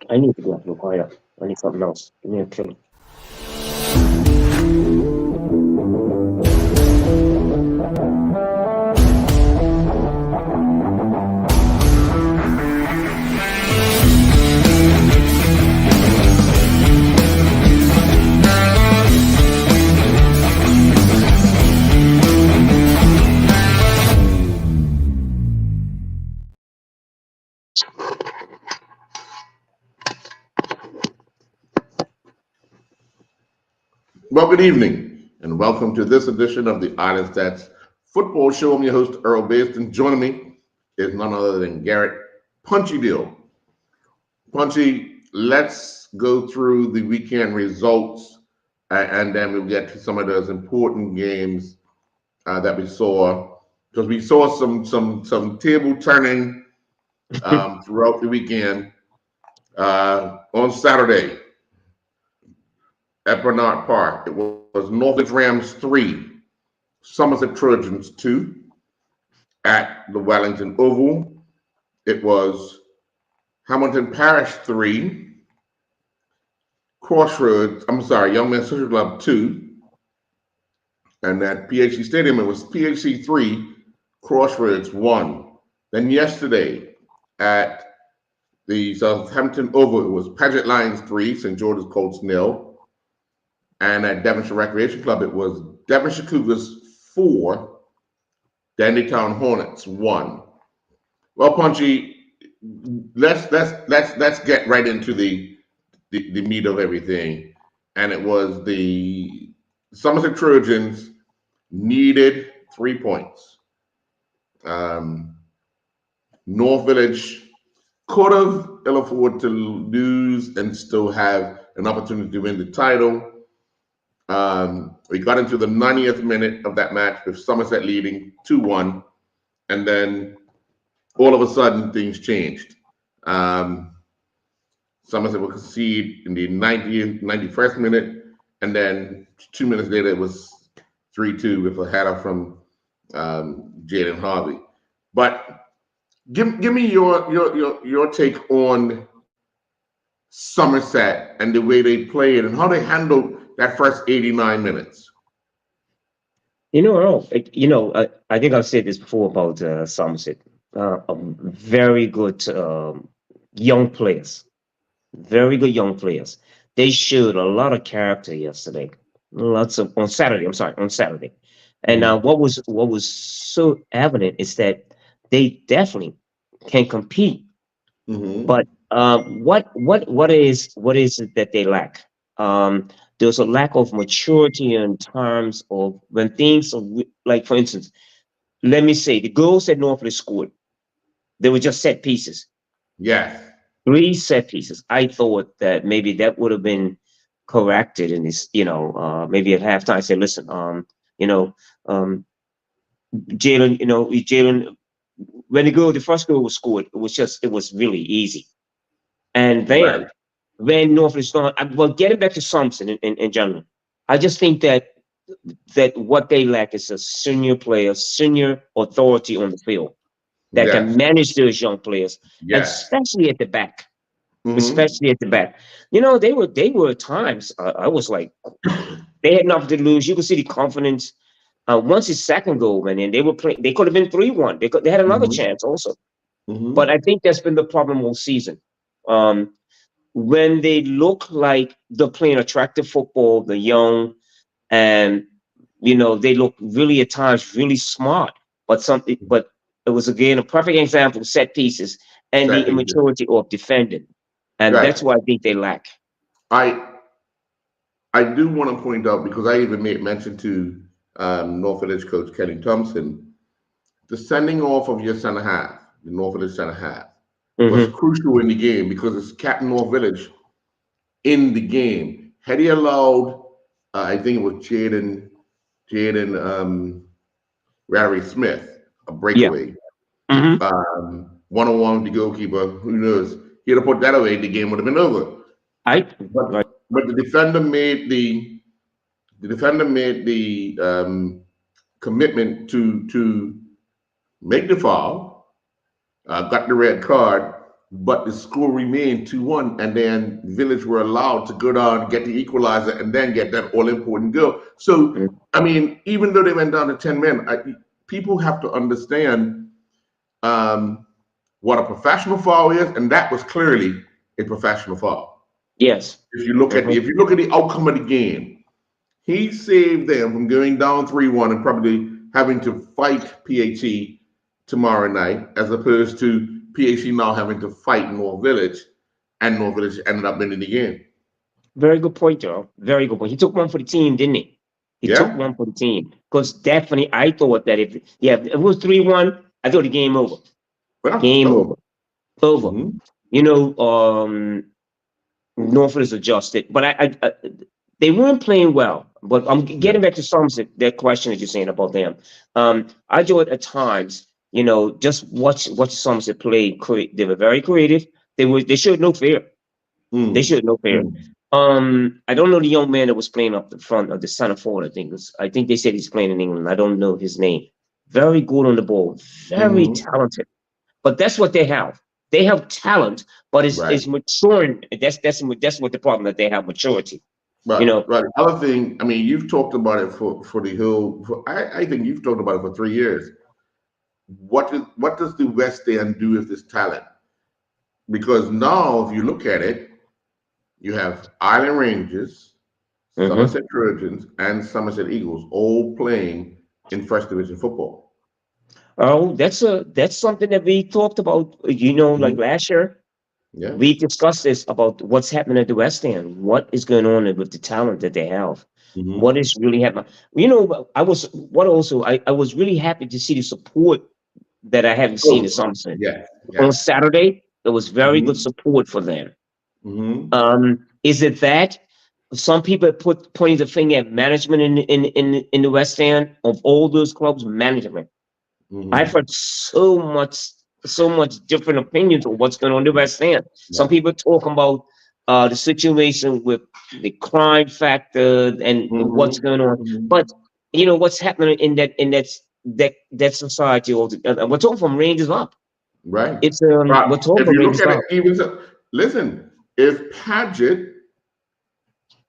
I need to go up, quiet. I need something else. Give me a killer. Well, good evening, and welcome to this edition of the Island Stats Football Show. I'm your host, Earl Baston. Joining me is none other than Garrett Punchy Deal. Punchy, let's go through the weekend results, and then we'll get to some of those important games that we saw, because we saw some table turning throughout the weekend. On Saturday at Bernard Park, it was Northwich Rams 3, Somerset Trojans 2. At the Wellington Oval, it was Hamilton Parish 3, Young Men's Social Club 2. And at PHC Stadium, it was PHC 3, Crossroads 1. Then yesterday at the Southampton Oval, it was Paget Lions 3, St. George's Colts 0. And at Devonshire Recreation Club, it was Devonshire Cougars 4, Dandytown Hornets 1. Well, Punchy, let's get right into the meat of everything. And it was the Somerset Trojans needed 3 points. North Village could have ill afford to lose and still have an opportunity to win the title. We got into the 90th minute of that match with Somerset leading 2-1, and then all of a sudden things changed. Somerset will concede in the 91st minute, and then 2 minutes later it was 3-2 with a header from Jaden Harvey. But give me your take on Somerset and the way they played and how they handled that first 89 minutes. Earl, I think I've said this before about Somerset. Very good young players. Very good young players. They showed a lot of character yesterday. On Saturday. And what was so evident is that they definitely can compete. But what is it that they lack? There's a lack of maturity in terms of when things are like, for instance, let me say the goals that Norfolk scored, they were just set pieces. Yes. 3 set pieces. I thought that maybe that would have been corrected in this, maybe at halftime. Say, listen, Jalen, when the first goal was scored, it was really easy. And then when Norfolk Stone, well, getting back to Thompson in general, I just think that what they lack is a senior player, senior authority on the field that can manage those young players, especially at the back. Especially at the back. They were at times, I was like, they had nothing to lose. You could see the confidence. Once his second goal went in, they were playing. They could have been 3-1. They had another chance also. But I think that's been the problem all season. When they look like they're playing attractive football, they're young, and they look really at times really smart. But it was again a perfect example of set pieces and the immaturity of defending. And that's what I think they lack. I do want to point out, because I even made mention to North Village coach Kenny Thompson, the sending off of your center half, the North Village center half, was crucial in the game because it's Captain North Village in the game. Had he allowed, I think it was Jaden Rary Smith, a breakaway, one-on-one with the goalkeeper, who knows? He'd have put that away, the game would have been over. But the defender made the commitment to make the foul, got the red card, but the score remained 2-1, and then Village were allowed to go down, get the equalizer, and then get that all-important goal. So, Mm. I mean, even though they went down to 10 men, people have to understand um, what a professional foul is, and that was clearly a professional foul. Yes. If you look at the outcome of the game, he saved them from going down 3-1 and probably having to fight PHC tomorrow night, as opposed to PHC now having to fight North Village, and North Village ended up winning the game. Very good point, Joe. Very good point. He took one for the team, didn't he? He took Yeah, one for the team. Because definitely, I thought that if it was 3-1, I thought the game over. well, Game oh, over. Over. mhm, You know, Norfolk is adjusted, but I they weren't playing well. But I'm yeah, getting back to that question that you're saying about them. I do it at times. You know, just watch Somerset play. They were very creative. They showed no fear. They mm, showed no fear. mm, I don't know the young man that was playing up the front of the center forward. I think they said he's playing in England. I don't know his name. Very good on the ball. Very mhm, talented. But that's what they have. They have talent, but right. it's maturing. That's what the problem that they have maturity. You know. Right. The other thing, I mean, you've talked about it for the whole. I think you've talked about it for 3 years. What does the West End do with this talent? Because now, if you look at it, you have Island Rangers, Hmm. Somerset Trojans, and Somerset Eagles all playing in First Division football. Oh, that's something that we talked about. Like Mhm. last year, Yeah. we discussed this about what's happening at the West End. What is going on with the talent that they have? What Hmm. is really happening? I was really happy to see the support that I haven't seen in Oh, Somerset. yes, On yes. Saturday, there was very good Hmm. support for them. Hmm. Is it that some people pointing the finger at management in the West End of all those clubs? Management. I've Hmm. heard so much different opinions of what's going on in the West End. Some Yeah. people talking about the situation with the crime factor and what's Hmm. going on, but Hmm. what's happening in that society. We're talking from Rangers up. Right. It's Right. we're talking If about you look Rangers at it, up. even so, listen, if Paget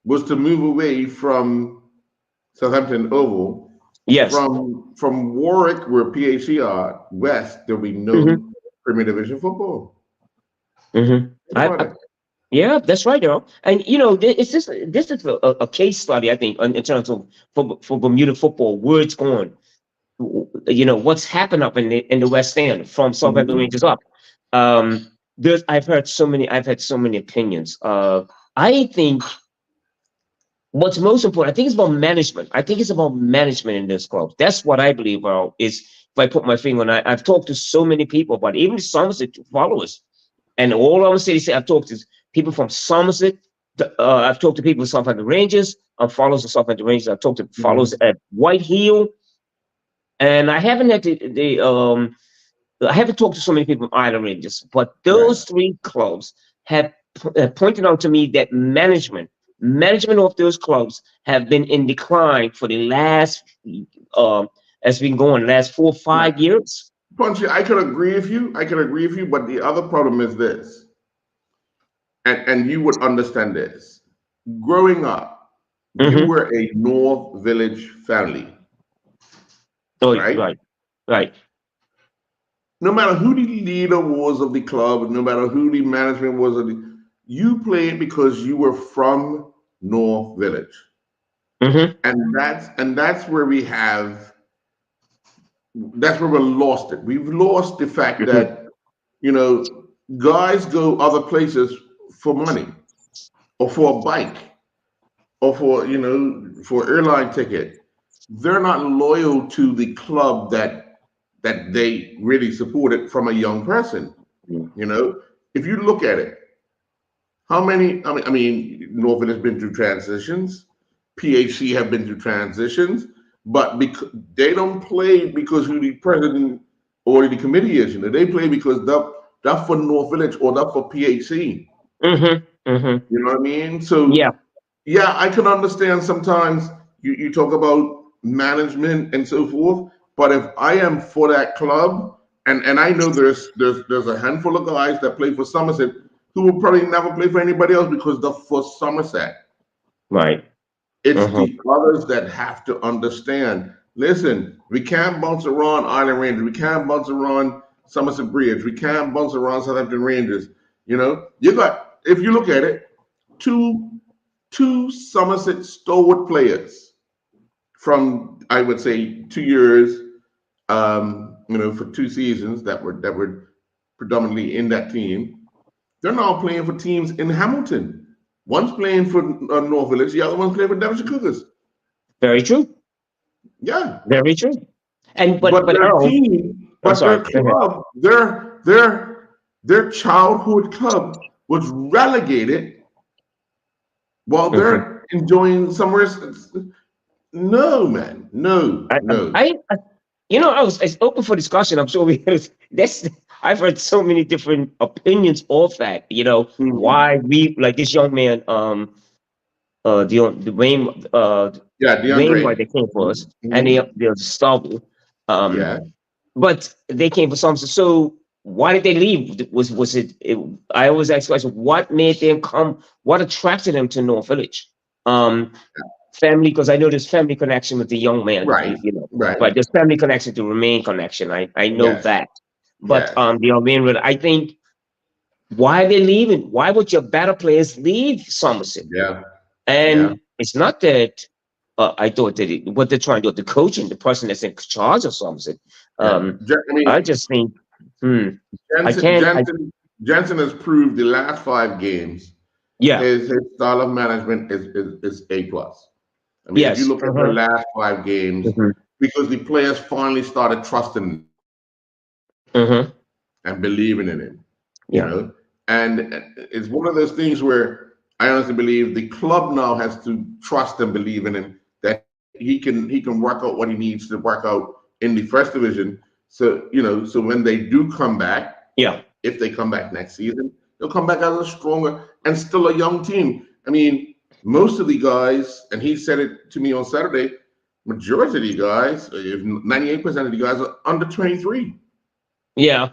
was to move away from Southampton Oval, Yes. from Warwick, where PHC are, west, there'll be Hmm. no Premier Division football. Hmm. Think about it. Yeah, that's right, Earl. And it's just this is a case study, I think, in terms of for Bermuda football, where it's going. What's happened up in the West End from Southampton Hmm. Rangers up. There's I've had so many opinions. I think what's most important, I think it's about management. I think it's about management in this club. That's what I believe, Earl, is if I put my finger on it. I've talked to so many people, but even Somerset followers. And all I'm saying is I've talked to people from Somerset. I've talked to people from Southampton Rangers. Followers of Southampton Rangers. I've talked to followers Hmm. at White Hill, and I haven't had I haven't talked to so many people from Island Rangers, but Right. those three clubs have pointed out to me that management of those clubs have been in decline for the last um as been going last four Right. five years. Punchy, I could agree with you. But the other problem is this, and you would understand this. Growing up, you Mm-hmm. were a North Village family, Oh, right? right, right. No matter who the leader was of the club, no matter who the management was you played because you were from North Village. Mm-hmm. And that's where we lost it. We've lost the fact Mm-hmm. that, you know, guys go other places for money or for a bike or for airline ticket. They're not loyal to the club that they really supported from a young person. You know, if you look at it, how many? I mean, Norfolk has been through transitions. PHC have been through transitions, but because they don't play because who the president or the committee is. They play because that's for North Village or that's for PHC. Mm-hmm. Mm-hmm. You know what I mean? So Yeah. yeah, I can understand sometimes you talk about management and so forth, but if I am for that club and I know there's a handful of guys that play for Somerset who will probably never play for anybody else because they're for Somerset. Right. It's Uh-huh. the others that have to understand. Listen, we can't bounce around Island Rangers. We can't bounce around Somerset Bridge. We can't bounce around Southampton Rangers. You know, you got, if you look at it, two two Somerset stalwart players from, I would say, 2 years, for 2 seasons that were predominantly in that team. They're now playing for teams in Hamilton. One's playing for North Village, the other one's playing for Devonshire Cougars. Very true. Yeah, Very true. And but but their Earl, team, I'm but sorry. their Go ahead. club, their childhood club was relegated while Mhm. they're enjoying somewhere. No, man, no, I, no. I it's open for discussion. I'm sure we that's I've heard so many different opinions of that. Mhm. Why we like this young man, the Wayne, Yeah, Why DeAndre. they came for us, Mhm, and mhm. the Stubble, um, Yeah, but they came for something. So why did they leave? I always ask the question: what made them come? What attracted them to North Village? Um, Family, because I know there's family connection with the young man. right, But right. there's family connection to remain connection. I know Yes, that. But yes. the Albion, I think why are they leaving? Why would your better players leave Somerset? Yeah, yeah, And it's not that I thought that what they're trying to do, the coaching, the person that's in charge of Somerset. yeah. Um, I I mean, just think, hmm, I Jensen, can't. Jensen, Jensen has proved the last 5 games Yeah, his style of management is A plus. I mean, if you yes, look at the last 5 games, hmm because the players finally started trusting hmm and believing in him, you yeah, know. And it's one of those things where I honestly believe the club now has to trust and believe in him that he can work out what he needs to work out in the first division. So so when they do come back, yeah, if they come back next season, they'll come back as a stronger and still a young team. I mean, most of the guys, and he said it to me on Saturday, majority of the guys, if 98% of the guys are under 23. yeah.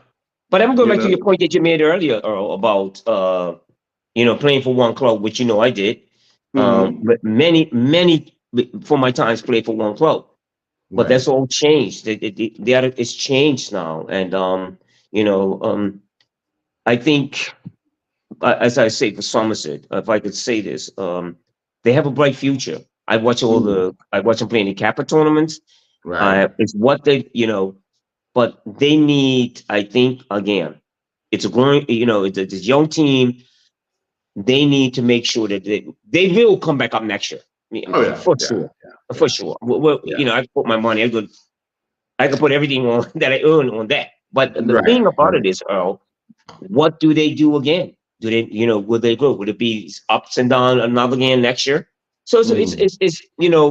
But I'm going You back to know, your point that you made earlier, Earl, about playing for one club, which I did. hmm, But many for my times played for one club. But right? that's all changed. It's changed now, and you know, I think, as I say for Somerset, if I could say this, they have a bright future. Mhm. I watch them play in the Kappa tournaments. Right. It's what but they need, I think, again, it's a growing, it's a this young team. They need to make sure that they will come back up next year. Oh yeah, For yeah, sure, for yeah, sure. Well, yeah. I put my money. I could put everything on that I earn on that. But the Right, thing about it right. is, Earl, what do they do again? Do they, will they grow? Would it be ups and down another again next year? So Mhm.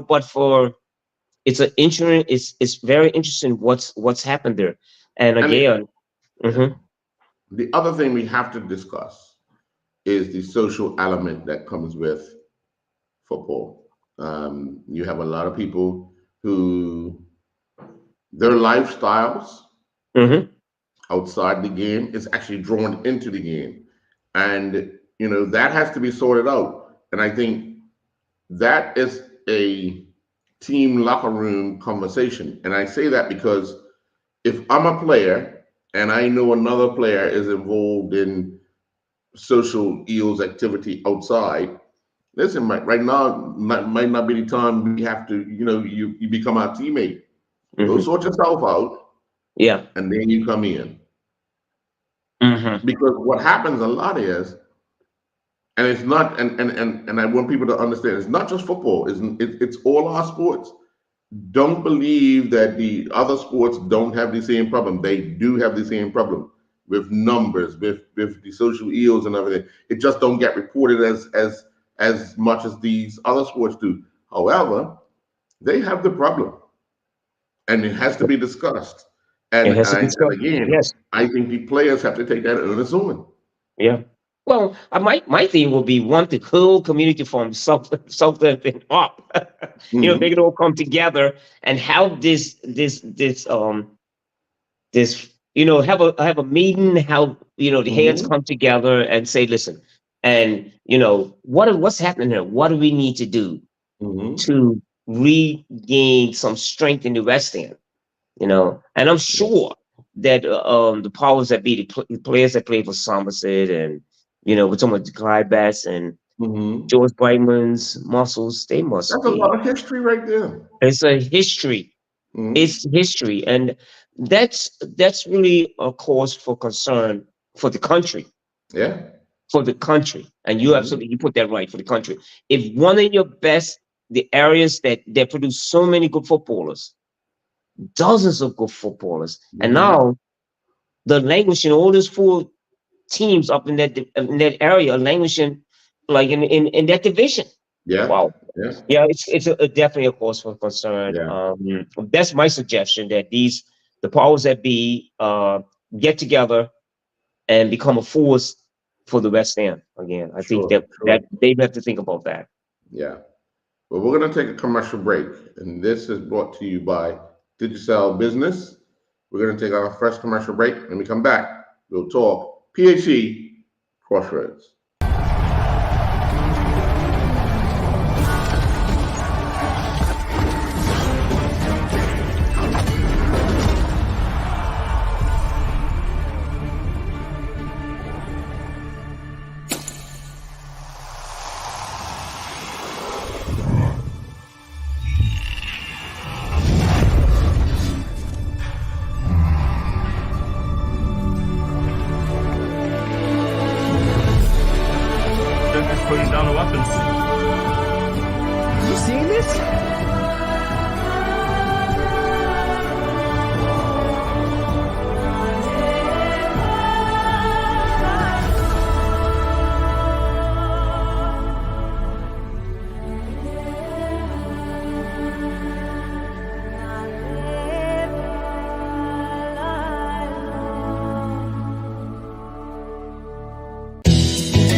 but for it's an insurance. It's very interesting what's happened there. And And again, yeah. hmm The other thing we have to discuss is the social element that comes with football. You have a lot of people who their lifestyles hmm outside the game is actually drawn into the game, and that has to be sorted out. And I think that is a team locker room conversation. And I say that because if I'm a player and I know another player is involved in social ills activity outside, listen, right now might not be the time we have to, you become our teammate. Go hmm sort yourself out, yeah, and then you come in. hmm Because what happens a lot is, and it's not, and I want people to understand, it's not just football. It's all our sports. Don't believe that the other sports don't have the same problem. They do have the same problem with numbers, with the social ills and everything. It just don't get reported as much as these other sports do. However, they have the problem, and it has to be discussed. it And has to be and discussed. again, Yes, I think the players have to take that onus on. yeah. Well, my thing will be want the whole community from something up. They Hmm. can all come together and help this have a meeting, how, the heads Mm-hmm. come together and say, listen, and what's happening here? What do we need to do Mm-hmm. to regain some strength in the West End? And I'm Yeah. sure that the powers that be, the players that play for Somerset, and we're talking about Clyde Bass and Mm-hmm. George Brightman's muscles, they must That's a be. lot of history right there. It's a history. Mm-hmm. It's history, and that's really a cause for concern for the country. Yeah. For the country, and Mm-hmm. you put that right, for the country. If one of your best, the areas that produce so many good footballers, dozens of good footballers, and Mm-hmm. now the languishing, all those four teams up in that area are languishing, like in that division. Yeah. Wow. Yeah. Yeah, it's definitely a cause for concern. Yeah. That's my suggestion, that the powers that be, get together and become a force for the West End again. I think Sure. that Sure. they have to think about that. Yeah. Well, we're going to take a commercial break, and this is brought to you by Digicel Business. We're going to take our first commercial break. When we come back, we'll talk PHE Crossroads. Joker's putting down the weapons. You seeing this?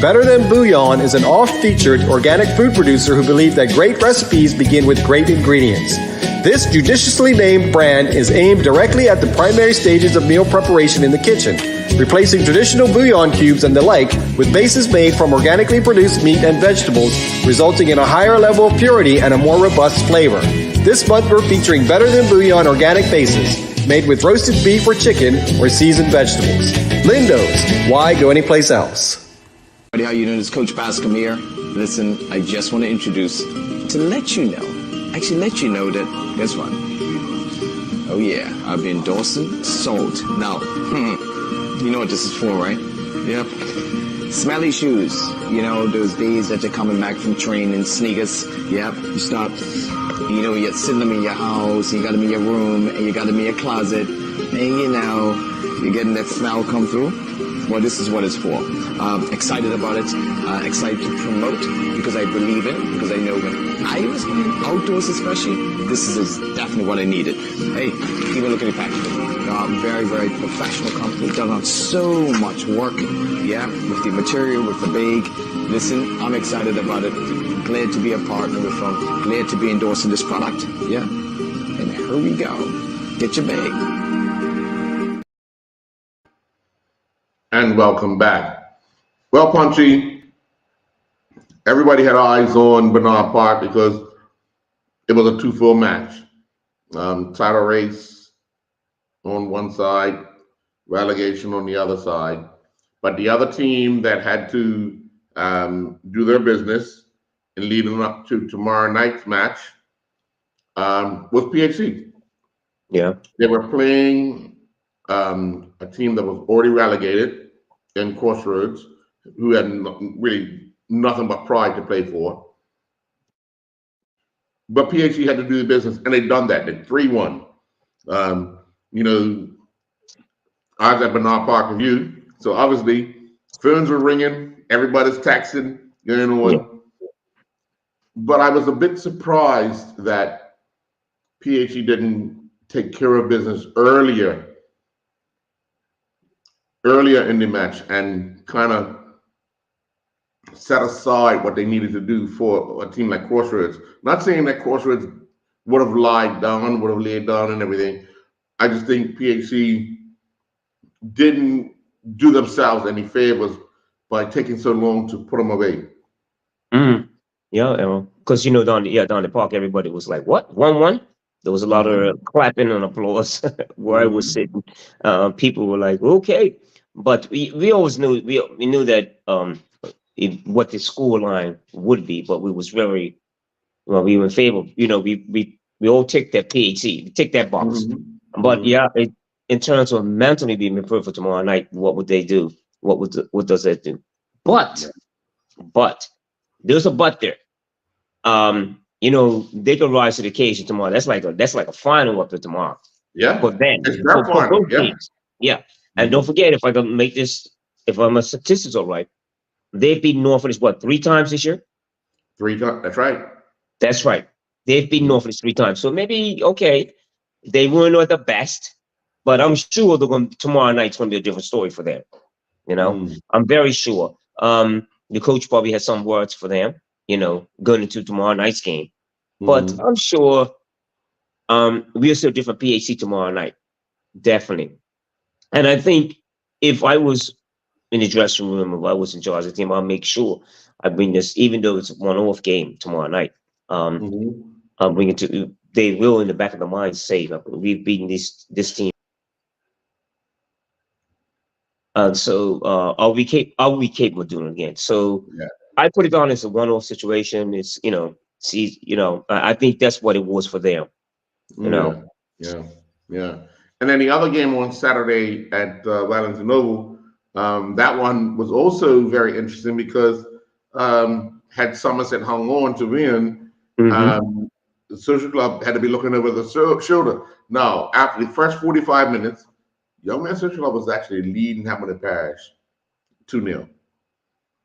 Better Than Bouillon is an oft-featured organic food producer who believe that great recipes begin with great ingredients. This judiciously named brand is aimed directly at the primary stages of meal preparation in the kitchen, replacing traditional bouillon cubes and the like with bases made from organically produced meat and vegetables, resulting in a higher level of purity and a more robust flavor. This month we're featuring Better Than Bouillon organic bases, made with roasted beef or chicken or seasoned vegetables. Lindo's, why go anyplace else? How you doing? It's Coach Bascom here. Listen, I just want to introduce, to let you know that, guess what? Oh yeah, I've been endorsing salt. Now, you know what this is for, right? Yep. Smelly shoes. You know, those days that you're coming back from training, sneakers. Yep. You start, you're sitting them in your house, you got them in your room, and you got them in your closet, and you're getting that smell come through. Well, this is what it's for. Excited about it, excited to promote, because I believe in it, because I know when I was playing outdoors especially, this is definitely what I needed. Hey, even look at the packaging. Very, very professional company, done on so much work, yeah, with the material, with the bag. Listen, I'm excited about it. Glad to be a partner with them. Glad to be endorsing this product, yeah. And here we go. Get your bag. And welcome back. Well, Punchy, everybody had eyes on Bernard Park because it was a 2-4 match. Title race on one side, relegation on the other side. But the other team that had to do their business in leading up to tomorrow night's match was PHC. Yeah. They were playing a team that was already relegated in Crossroads, who had really nothing but pride to play for. But PHC had to do the business, and they've done that. They 3-1. I was at Bernard Park Review, so obviously phones were ringing, everybody's texting, Yeah. But I was a bit surprised that PHC didn't take care of business earlier in the match and kind of set aside what they needed to do for a team like Crossroads. Not saying that Crossroads would have laid down and everything. I just think PHC didn't do themselves any favors by taking so long to put them away. Mm. Yeah, because down the park, everybody was like, "What? 1-1?" There was a lot of clapping and applause where I was sitting. People were like, "Okay," but we always knew we knew that what the score line would be, but we was very well. We were in favor. We all take that PHC, we take that box. But yeah, in terms of mentally being prepared for tomorrow night, what would they do? What does that do? But there's a but there. They could rise to the occasion tomorrow. That's like a final up to tomorrow Yeah, for them, it's their for final. both Yeah. teams. Yeah, and don't forget, if I'm a statistics all right, they've beaten Norfolk what 3 times this year. 3 times. That's right. That's right. They've beaten Norfolk 3 times. So maybe okay, they weren't the best, but I'm sure tomorrow night's going to be a different story for them. I'm very sure. The coach probably has some words for them. Going into tomorrow night's game. But I'm sure we'll see a different PHC tomorrow night. Definitely. And I think if I was in the dressing room, if I was in charge of the team, I'll make sure I bring this, even though it's a one-off game tomorrow night. I'll bring it to. They will, in the back of the mind, say, "Look, we've beaten this team." So are we capable of doing it again? So Yeah. I put it on as a one-off situation. It's I think that's what it was for them. Yeah. And then the other game on Saturday at Wellington Oval, that one was also very interesting because had Somerset hung on to win, the Social Club had to be looking over the shoulder. Now, after the first 45 minutes, Young Man Social Club was actually leading Hamilton Parish 2-0.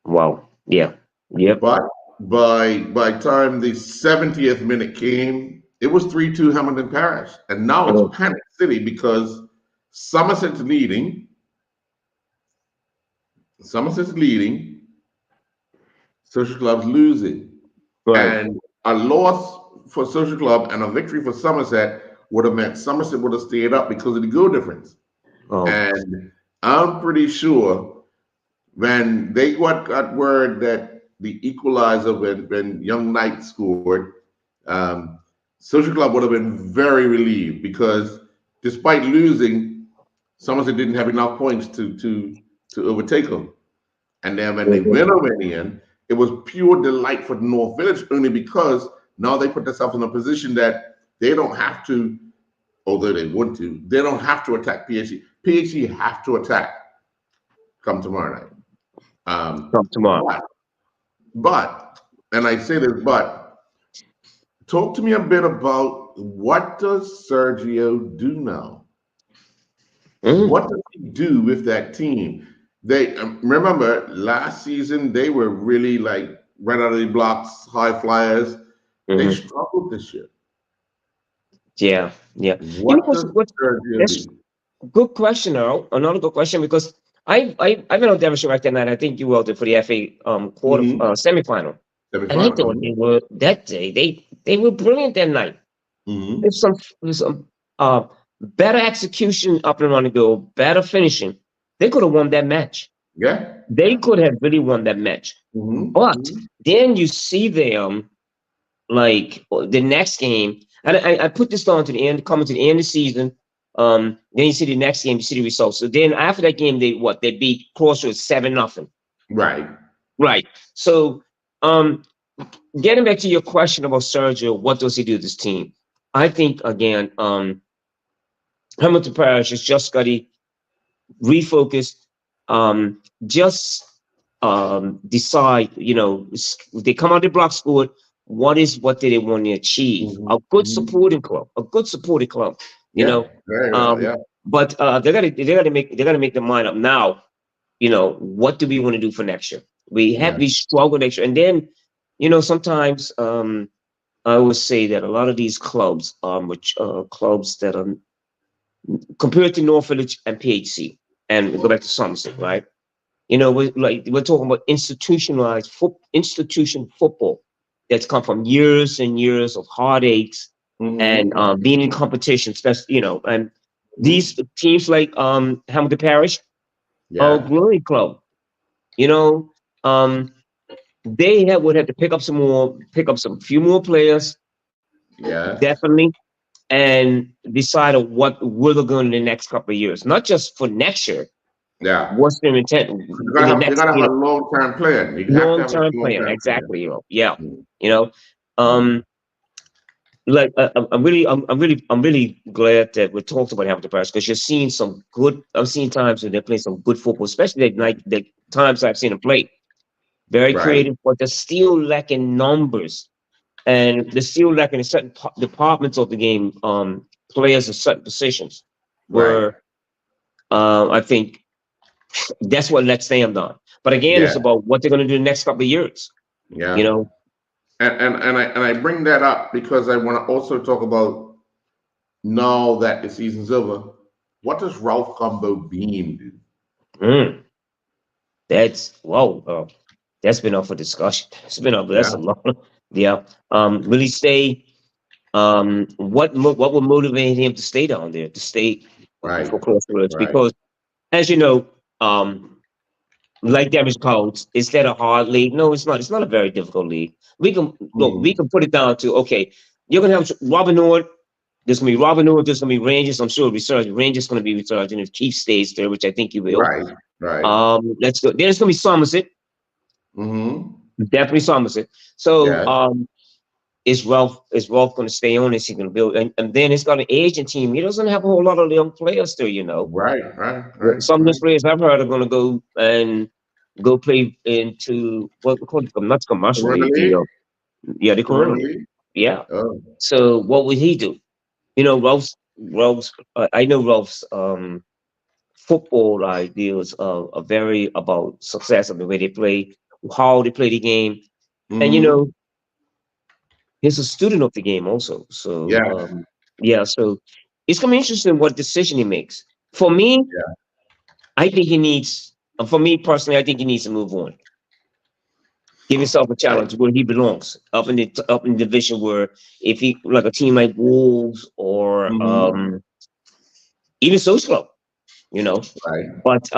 Wow. Yeah. Yep. But by time the 70th minute came, it was 3-2 Hamilton Parish. And now it's Panic City because Somerset's leading. Social Club's losing. Right. And a loss for Social Club and a victory for Somerset would have meant Somerset would have stayed up because of the goal difference. Oh. And I'm pretty sure when they got word that the equalizer when Young Knight scored, Social Club would have been very relieved because despite losing, Somerset didn't have enough points to overtake them. And then when they went over in the end, it was pure delight for North Village only because now they put themselves in a position that they don't have to, although they want to, they don't have to attack PHC. PHC have to attack come tomorrow night. Come tomorrow. But, and I say this, but talk to me a bit about what does Sergio do now? What does he do with that team? They remember last season they were really like right out of the blocks, high flyers. They struggled this year. Yeah. What does Sergio do? Good question, Earl. Another good question because I've been on Devonshire right that night. I think you were there for the FA semifinal. And I thought they were that day. They were brilliant that night. There's some better execution up and around the goal, better finishing. They could have won that match. Yeah, they could have really won that match. But then you see them like the next game, and I put this on to the end, coming to the end of the season. Then you see the next game, you see the results. So then after that game, they beat Crossroads 7-0. Right. So getting back to your question about Sergio, what does he do to this team? I think again, Hamilton Parish has just got to refocus, just decide, they come out the block scored, what do they want to achieve? A good supporting club, but they gotta make their mind up now. What do we want to do for next year? We struggle next year, and then sometimes I would say that a lot of these clubs are clubs that are compared to North Village and PHC, and we go back to Somerset, right? We're talking about institutionalized institution football that's come from years and years of heartaches and being in competition, especially, and These teams like Hamilton Parish, Yeah. Glory Club, you know, um, would have to pick up some few more players, Yes. definitely, and decide on what we're going in the next couple of years, not just for next year. Yeah. What's their intent You in gotta the have you next, gotta have a long-term plan. You have to long have a term plan? long-term plan. Exactly, yeah, Mm, you know, mm. um, like I'm really glad that we talked about Hamilton Parish because you're seeing some good. I'm seeing times when they're playing some good football, especially the times I've seen them play. Very Right. creative, but they're still lacking numbers, and they're still lacking in certain departments of the game. Players in certain positions, Right. where I think that's what lets them down. But again, Yeah. it's about what they're going to do the next couple of years. You Yeah. know, And I bring that up because I want to also talk about now that the season's over. What does Ralph Gumbo Bean do? mm, that's whoa. That's been up for discussion. It's been up. That's Yeah. a long. Yeah. Will he stay? What would motivate him to stay down there? To stay Right. for Crossroads? Right. Because as you know, like damage codes, is that a hard league? No, it's not. It's not a very difficult league. We can look. We Mm. can put it down to okay. You're gonna have Robin Hood. There's gonna be Robin Hood. There's gonna be Rangers. I'm sure research. Rangers gonna be research, and if Chief stays there, which I think he will. Right. Right. Let's go. There's gonna be Somerset. Mm-hmm. Definitely Somerset. So, Yes. is Ralph going to stay on? Is he going to build? And then it's got an aging team. He doesn't have a whole lot of young players still. Right. Right. Right. Some of Right. those players I've heard are going to go play into what we call it, not the commercial Premier league. League. Yeah, the Premier Corona League. League. Yeah. Oh. So what would he do? Ralph's. I know Ralph's football ideas are very about success of the way they play, how they play the game, and Mm-hmm. he's a student of the game also. So Yeah. yeah, so it's gonna be interesting what decision he makes. For me, Yeah. I think he needs. For me personally, I think he needs to move on. Give himself a challenge where he belongs, up in the division where if he like a team like Wolves or Mm-hmm. even Social Club, you know. Right. But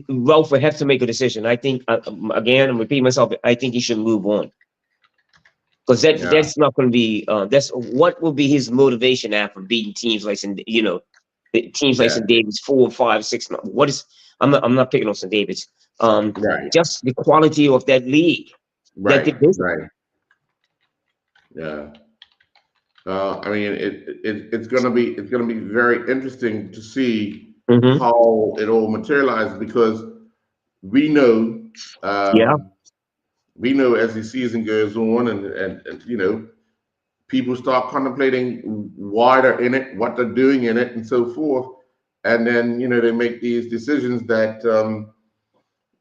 Ralph would have to make a decision. I think again, I'm repeating myself. I think he should move on. Because Yeah. that's not going to be that's what will be his motivation after beating teams like teams like Yeah. St. David's 4, 5, 6. What is I'm not picking on St. David's. Right. Just the quality of that league, that Right. division. Right. Yeah. I mean, it's gonna be very interesting to see Hmm. how it all materializes because we know Yeah, um, we know as the season goes on and people start contemplating why they're in it, what they're doing in it, and so forth, and then they make these decisions that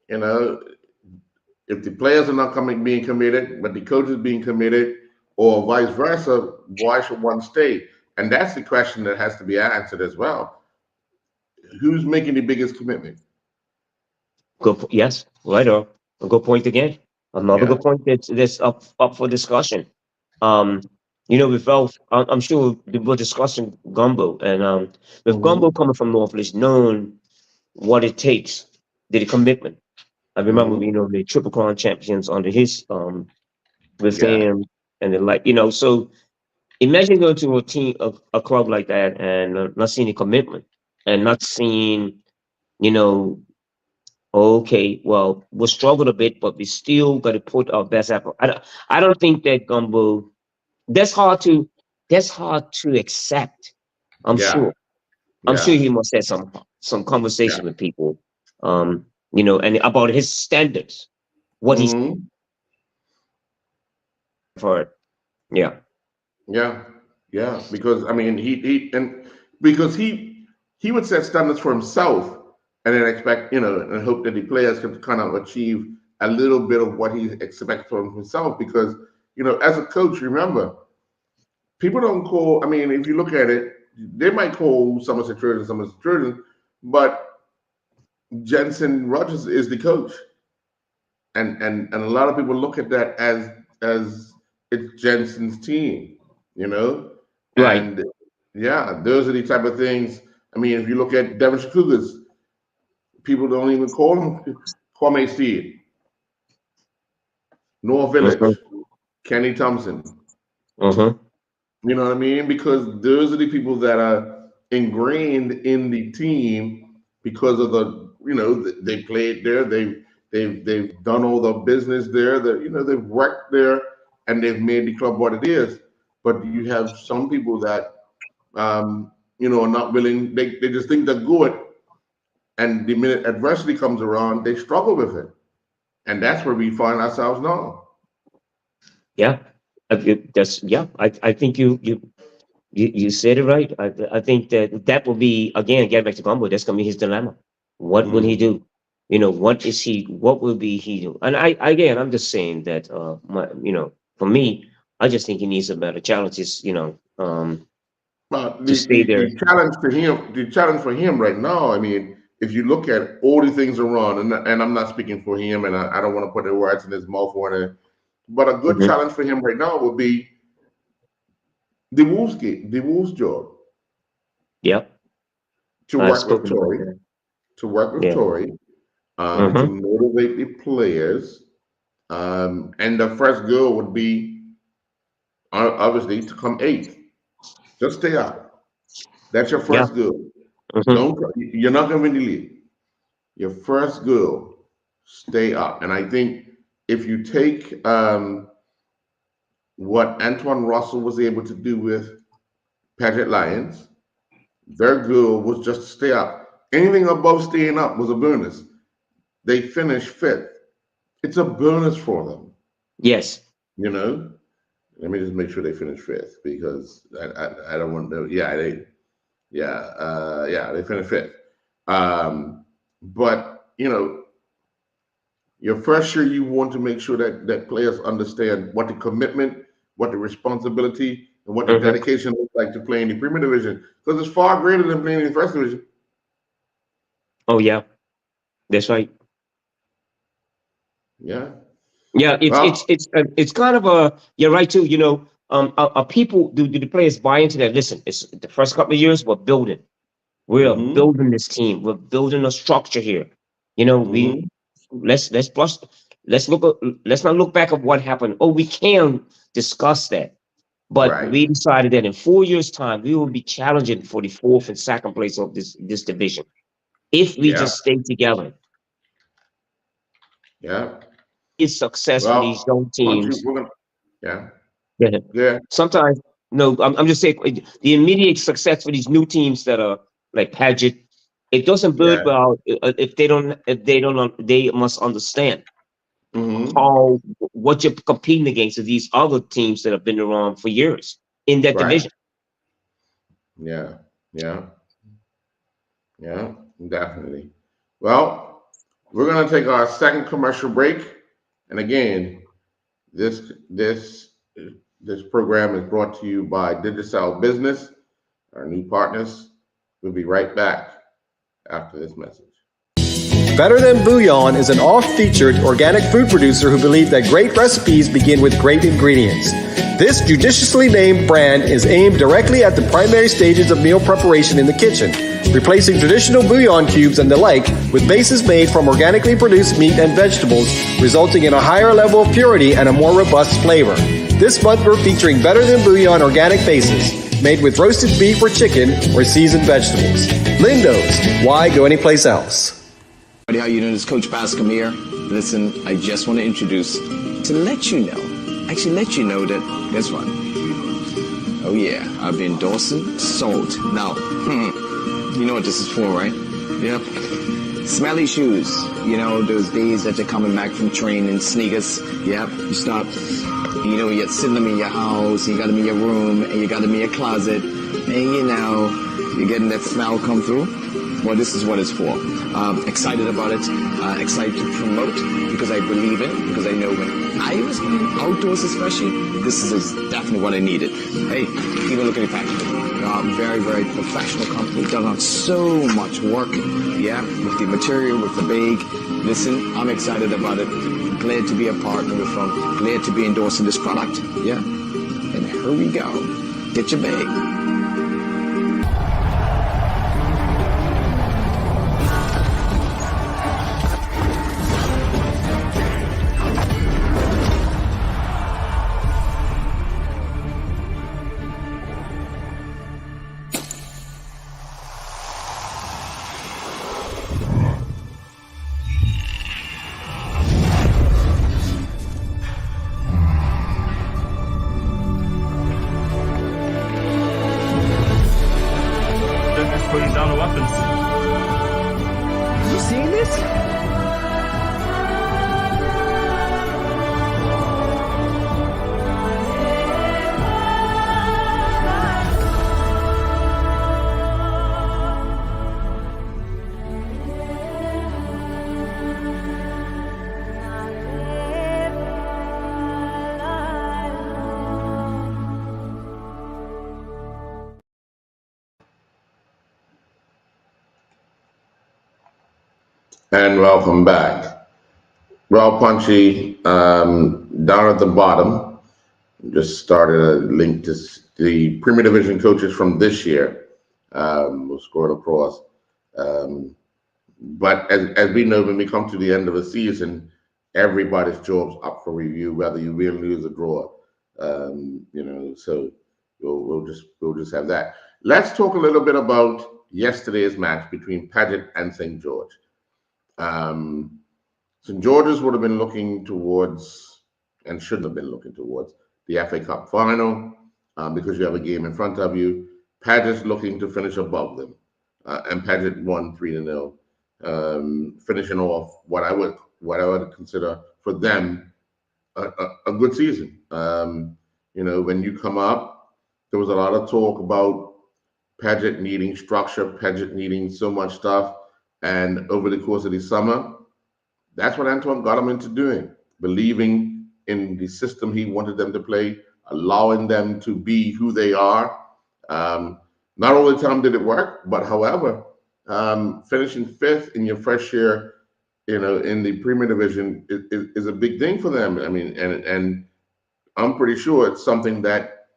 you know if the players are not being committed, but the coach is being committed, or vice versa, why should one stay? And that's the question that has to be answered as well. Who's making the biggest commitment? yes, right on. A good point again. Another Yeah. good point that's up for discussion. Um, with Ralph, I'm sure we're discussing Gumbo, and with Gumbo Hmm. coming from Northridge, knowing what it takes, the commitment. I remember, Hmm. the Triple Crown champions under his with Yeah. him, and then so imagine going to a team, a club like that, and not seeing the commitment, and not seeing, you know, okay, well, we struggled a bit, but we still got to put our best effort. I don't think that Gumbo. That's hard to, accept. I'm Yeah. sure. I'm sure Yeah. he must have some Yeah. conversation with people, and about his standards, what he's Hmm. for. Yeah. Yeah. Yeah. Because I mean, because he would set standards for himself, and then expect and hope that the players can kind of achieve a little bit of what he expects from himself. Because as a coach, remember, people don't call. I mean, if you look at it, they might call Somerset Trojan, but Jensen Rogers is the coach, and a lot of people look at that as it's Jensen's team, you know, Right. and yeah, those are the type of things. I mean, if you look at Devonshire Cougars, people don't even call him Kwame Steed. North Village, Kenny Thompson. You know what I mean? Because those are the people that are ingrained in the team because of they played there, they've done all the business there, they've worked there, and they've made the club what it is. But you have some people that are not willing. They just think they're good, and the minute adversity comes around, they struggle with it, and that's where we find ourselves now. Yeah, I think you said it right. I think that will be, again, get back to Gumbo. That's gonna be his dilemma. What will he do? What will be he do? And I'm just saying that for me, I just think he needs a better challenge. But to stay there. the challenge for him right now, I mean, if you look at all the things around, and I'm not speaking for him, and I don't want to put the words in his mouth or anything, but a good challenge for him right now would be the Wolves job. Yep. To work with Tory. To motivate the players. And the first goal would be obviously to come 8th. Just stay out. That's your first goal. You're not going to win the league. Your first goal, stay up. And I think if you take what Antoine Russell was able to do with Paget Lions, their goal was just to stay up. Anything above staying up was a bonus. They finished 5th. It's a bonus for them. Yes. Let me just make sure they finish 5th because I don't want to. They finished 5th. But your first year, you want to make sure that players understand what the commitment, what the responsibility, and what the dedication looks like to playing the Premier Division, because it's far greater than playing in the First Division. Oh yeah, that's right. Yeah. Yeah, it's kind of you're right too. People do the players buy into that? Listen, it's the first couple of years we're building. We're building this team. We're building a structure here. Let's not look back at what happened. Oh, we can discuss that. But we decided that in 4 years' time, we will be challenging for the 4th and 2nd place of this division. If we just stay together. Yeah. It's success for these young teams. Yeah. Sometimes, I'm just saying the immediate success for these new teams that are like Paget, it doesn't bode well if they must understand what you're competing against of these other teams that have been around for years in that division. Yeah, definitely. Well, we're gonna take our second commercial break, and again, this program is brought to you by Digicel Business, our new partners. We'll be right back after this message. Better Than Bouillon is an oft-featured organic food producer who believes that great recipes begin with great ingredients. This judiciously named brand is aimed directly at the primary stages of meal preparation in the kitchen, replacing traditional bouillon cubes and the like with bases made from organically produced meat and vegetables, resulting in a higher level of purity and a more robust flavor. This month we're featuring Better Than Bouillon organic bases, made with roasted beef or chicken or seasoned vegetables. Lindo's, why go anyplace else? How you doing? It's Coach Bascom here. Listen, I just want to introduce, to let you know that, guess what? Oh yeah, I've been endorsing salt. Now, you know what this is for, right? Yep. Smelly shoes. Those days that you're coming back from training, sneakers. Yep. You start, you're sitting them in your house, you got them in your room, and you got them in your closet, and you're getting that smell come through. Well, this is what it's for. Excited about it, excited to promote because I believe in it, because I know when I was playing outdoors especially, this is definitely what I needed. Hey, even look at the packaging. Very, very professional company, done on so much work, with the material, with the bag. Listen, I'm excited about it. Glad to be a partner with them. Glad to be endorsing this product. Yeah. And here we go. Get your bag. And welcome back. Well, Punchy, down at the bottom, just started a link to the Premier Division coaches from this year. We'll scroll across. But as we know, when we come to the end of a season, everybody's job's up for review, whether you win, lose, or draw. So we'll just have that. Let's talk a little bit about yesterday's match between Paget and St. George. St. George's would have been looking towards, and shouldn't have been looking towards, the FA Cup final because you have a game in front of you. Paget's looking to finish above them, and Paget won 3-0, finishing off what I would consider for them a good season. When you come up, there was a lot of talk about Paget needing structure, Paget needing so much stuff, and over the course of the summer, that's what Antoine got them into doing, believing in the system he wanted them to play, allowing them to be who they are. Not all the time did it work, but however, finishing fifth in your first year, in the Premier Division is a big thing for them. I mean, and I'm pretty sure it's something that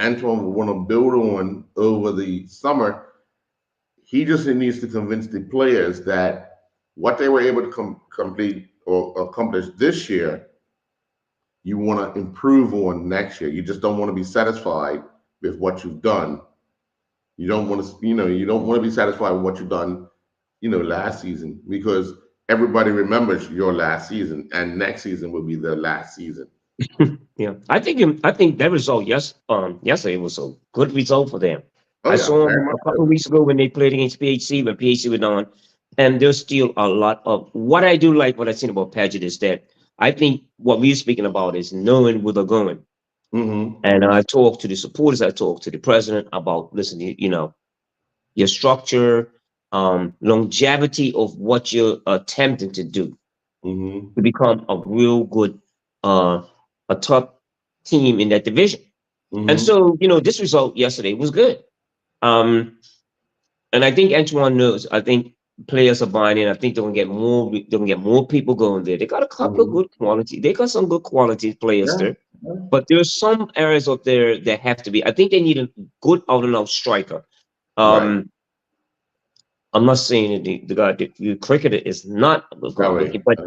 Antoine will want to build on over the summer. He just needs to convince the players that what they were able to complete or accomplish this year, you want to improve on next year. You just don't want to be satisfied with what you've done. You don't want to, you don't want to be satisfied with what you've done, last season, because everybody remembers your last season, and next season will be their last season. Yeah, I think that result yesterday was a good result for them. I saw them a couple of weeks ago when they played against PHC, when PHC went on, and there's still a lot of what I do like. What I think about Paget is that I think what we're speaking about is knowing where they're going. Mm-hmm. And I talk to the supporters, I talk to the president about, listen, your structure, longevity of what you're attempting to do Mm-hmm. to become a real good, a top team in that division. Mm-hmm. And so, this result yesterday was good. And I think Antoine knows. I think players are buying in. I think they're gonna get more. They're gonna get more people going there. They got a couple of good quality. They got some good quality players there. But there's some areas up there that have to be. I think they need a good out and out striker. Right. I'm not saying that the guy, the cricketer is not a good Right. but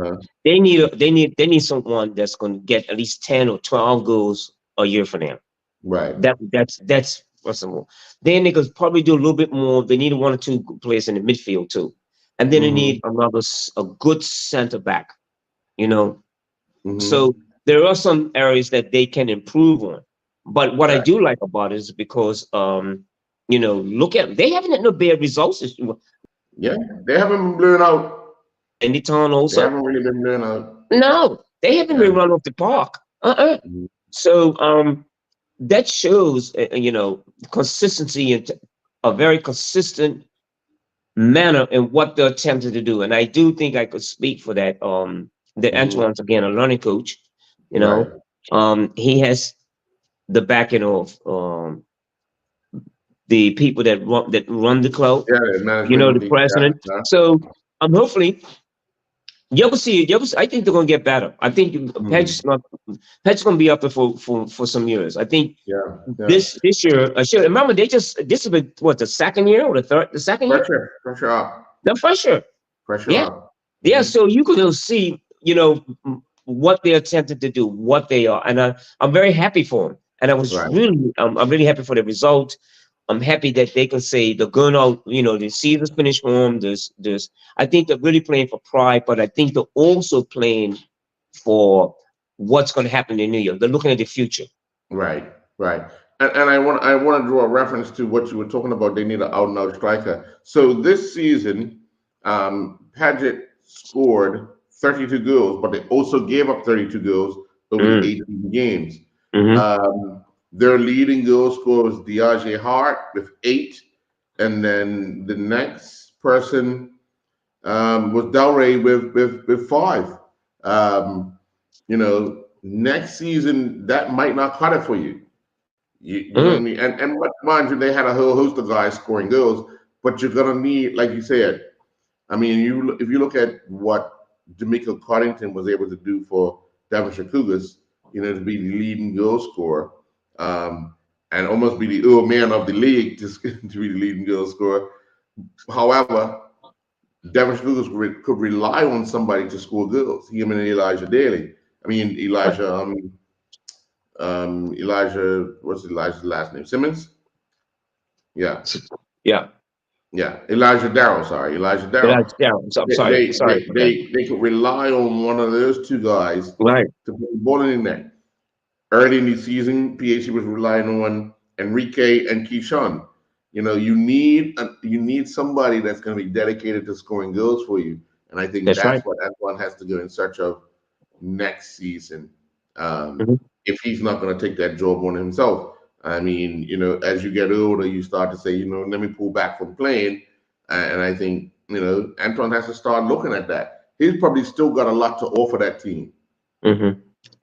they need someone that's going to get at least 10 or 12 goals a year for them. Right. That's possible. Then they could probably do a little bit more. They need 1 or 2 players in the midfield too, and then they need a good center back. So there are some areas that they can improve on. But what I do like about it is because look at they haven't had no bad results. Yeah, they haven't been blown out. Anytime also. They haven't really been blown out. No, they haven't been run off the park. So that shows consistency and a very consistent manner in what they're attempting to do. And I do think I could speak for that. That Antoine's again a learning coach. He has the backing of the people that run the club. The president. Yeah. So hopefully you'll see. I think they're gonna get better. I think Paget's gonna be up there for some years. I think this year. Remember this has been what, the second year or the second year? Pressure up. The first year. Pressure up. Yeah. So you can see what they're attempting to do, what they are, and I'm very happy for them. And I was I'm really happy for the result. I'm happy that they can say they're going out, the season's finished for them. I think they're really playing for pride, but I think they're also playing for what's going to happen in the new year. They're looking at the future. Right. And I want to draw a reference to what you were talking about. They need an out and out striker. So this season, Paget scored 32 goals, but they also gave up 32 goals over 18 games. Their leading goal scorer was Diage Hart with 8, and then the next person was Delray with 5. Next season that might not cut it for you. You know what I mean? And mind you, they had a whole host of guys scoring goals, but you're gonna need, like you said, I mean, if you look at what D'Amico Cardington was able to do for Devonshire Cougars, to be the leading goal scorer, and almost be the old man of the league to be the leading goal scorer. However, Devonshire Cougars could rely on somebody to score goals. Him and Elijah Daly. I mean, Elijah, what's Elijah's last name? Simmons? Yeah. Yeah. Yeah. Elijah Darrell, sorry. Elijah Darrell. Yeah. I'm sorry. Sorry for that. They could rely on one of those two guys Right. to put the ball in the net. Early in the season, PHC was relying on Enrique and Keyshawn. You need somebody that's going to be dedicated to scoring goals for you. And I think That's right. what Antoine has to go in search of next season. Mhm. If he's not going to take that job on himself. I mean, as you get older, you start to say, let me pull back from playing. And I think, Antoine has to start looking at that. He's probably still got a lot to offer that team. Mm-hmm.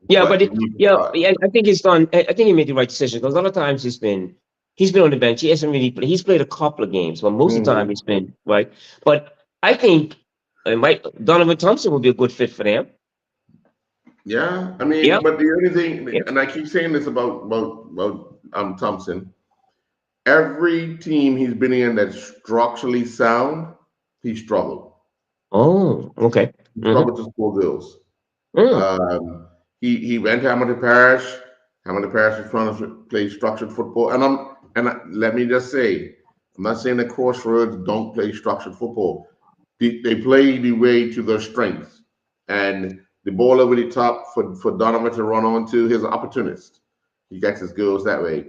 Yeah, but he needs to start. I think he's done. I think he made the right decision because a lot of times he's been on the bench. He hasn't really played. He's played a couple of games, but most of the time he's been right. But I think Donovan Thompson would be a good fit for them. Yeah, I mean, Yeah. but the only thing, Yeah. and I keep saying this about Thompson. Every team he's been in that's structurally sound, he struggled. Oh, okay. He struggled to score goals. Mm. He went to Hamilton Parish. Hamilton Parish is trying to play structured football, let me just say, I'm not saying that Crossroads don't play structured football. They play the way to their strengths, and the ball over the top for Donovan to run onto. He's an opportunist. He gets his goals that way.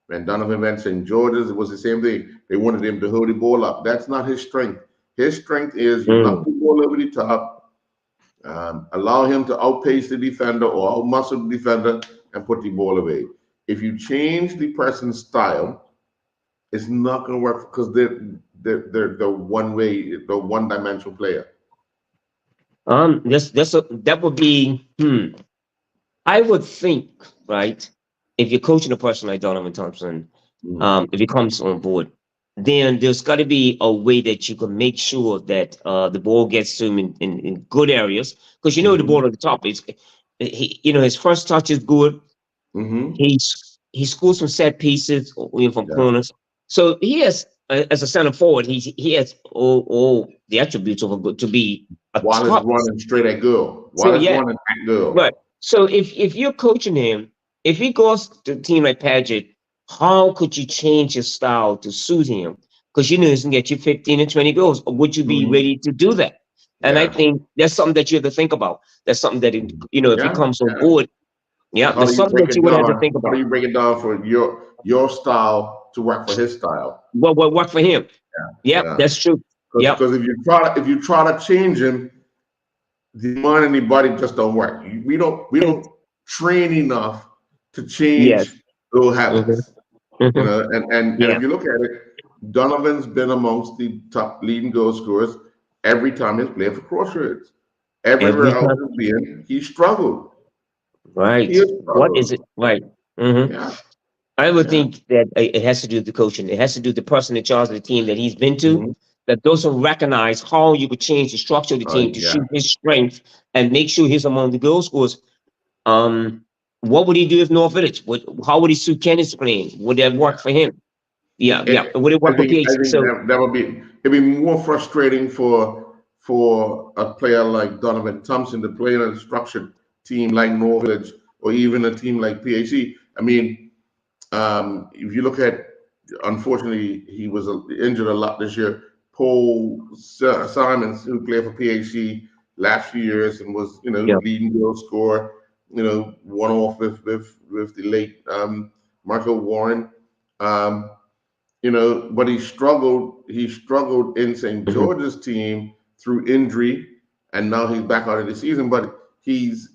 When Donovan went to St. George's, it was the same thing. They wanted him to hold the ball up. That's not his strength. His strength is you knock the ball over the top, allow him to outpace the defender or outmuscle the defender and put the ball away. If you change the person's style, it's not going to work because they're the one-dimensional player. That would be. I would think, right, if you're coaching a person like Donovan Thompson, if he comes on board, then there's got to be a way that you can make sure that the ball gets to him in good areas, because the ball at the top is, his first touch is good. He scores from set pieces or from corners, so he has, as a center forward, he has all the attributes of a good to be a While top. he's running straight at goal. Running at goal. Right. So if you're coaching him, if he goes to a team like Paget, how could you change your style to suit him? Because he's gonna get you 15 and 20 goals. Or would you be ready to do that? And I think that's something that you have to think about. That's something that if he comes on board, that's something that you would have to think about. How do you break it down for your style to work for his style? What work for him? Yeah, that's true. Yeah. Because if you try to change him, the mind and the body just don't work. We don't train enough to change those habits. And if you look at it, Donovan's been amongst the top leading goal scorers every time he's played for Crossroads. Everywhere else he's been, he struggled. Right. What is it? Right. Yeah. I would think that it has to do with the coaching. It has to do with the person in charge of the team that he's been to. That those who recognize how you could change the structure of the team to shoot his strength and make sure he's among the goal scorers. What would he do if North Village? How would he suit Kenneth's playing? Would that work for him? Yeah. Would it work for PHC? I think that would be. It'd be more frustrating for a player like Donovan Thompson to play in a structured team like North Village or even a team like PHC. I mean, if you look at, unfortunately, he was injured a lot this year. Paul Simons, who played for PHC last few years and was, leading goal scorer, one off with the late Marco Warren, but he struggled. He struggled in St. George's team through injury, and now he's back out of the season. But he's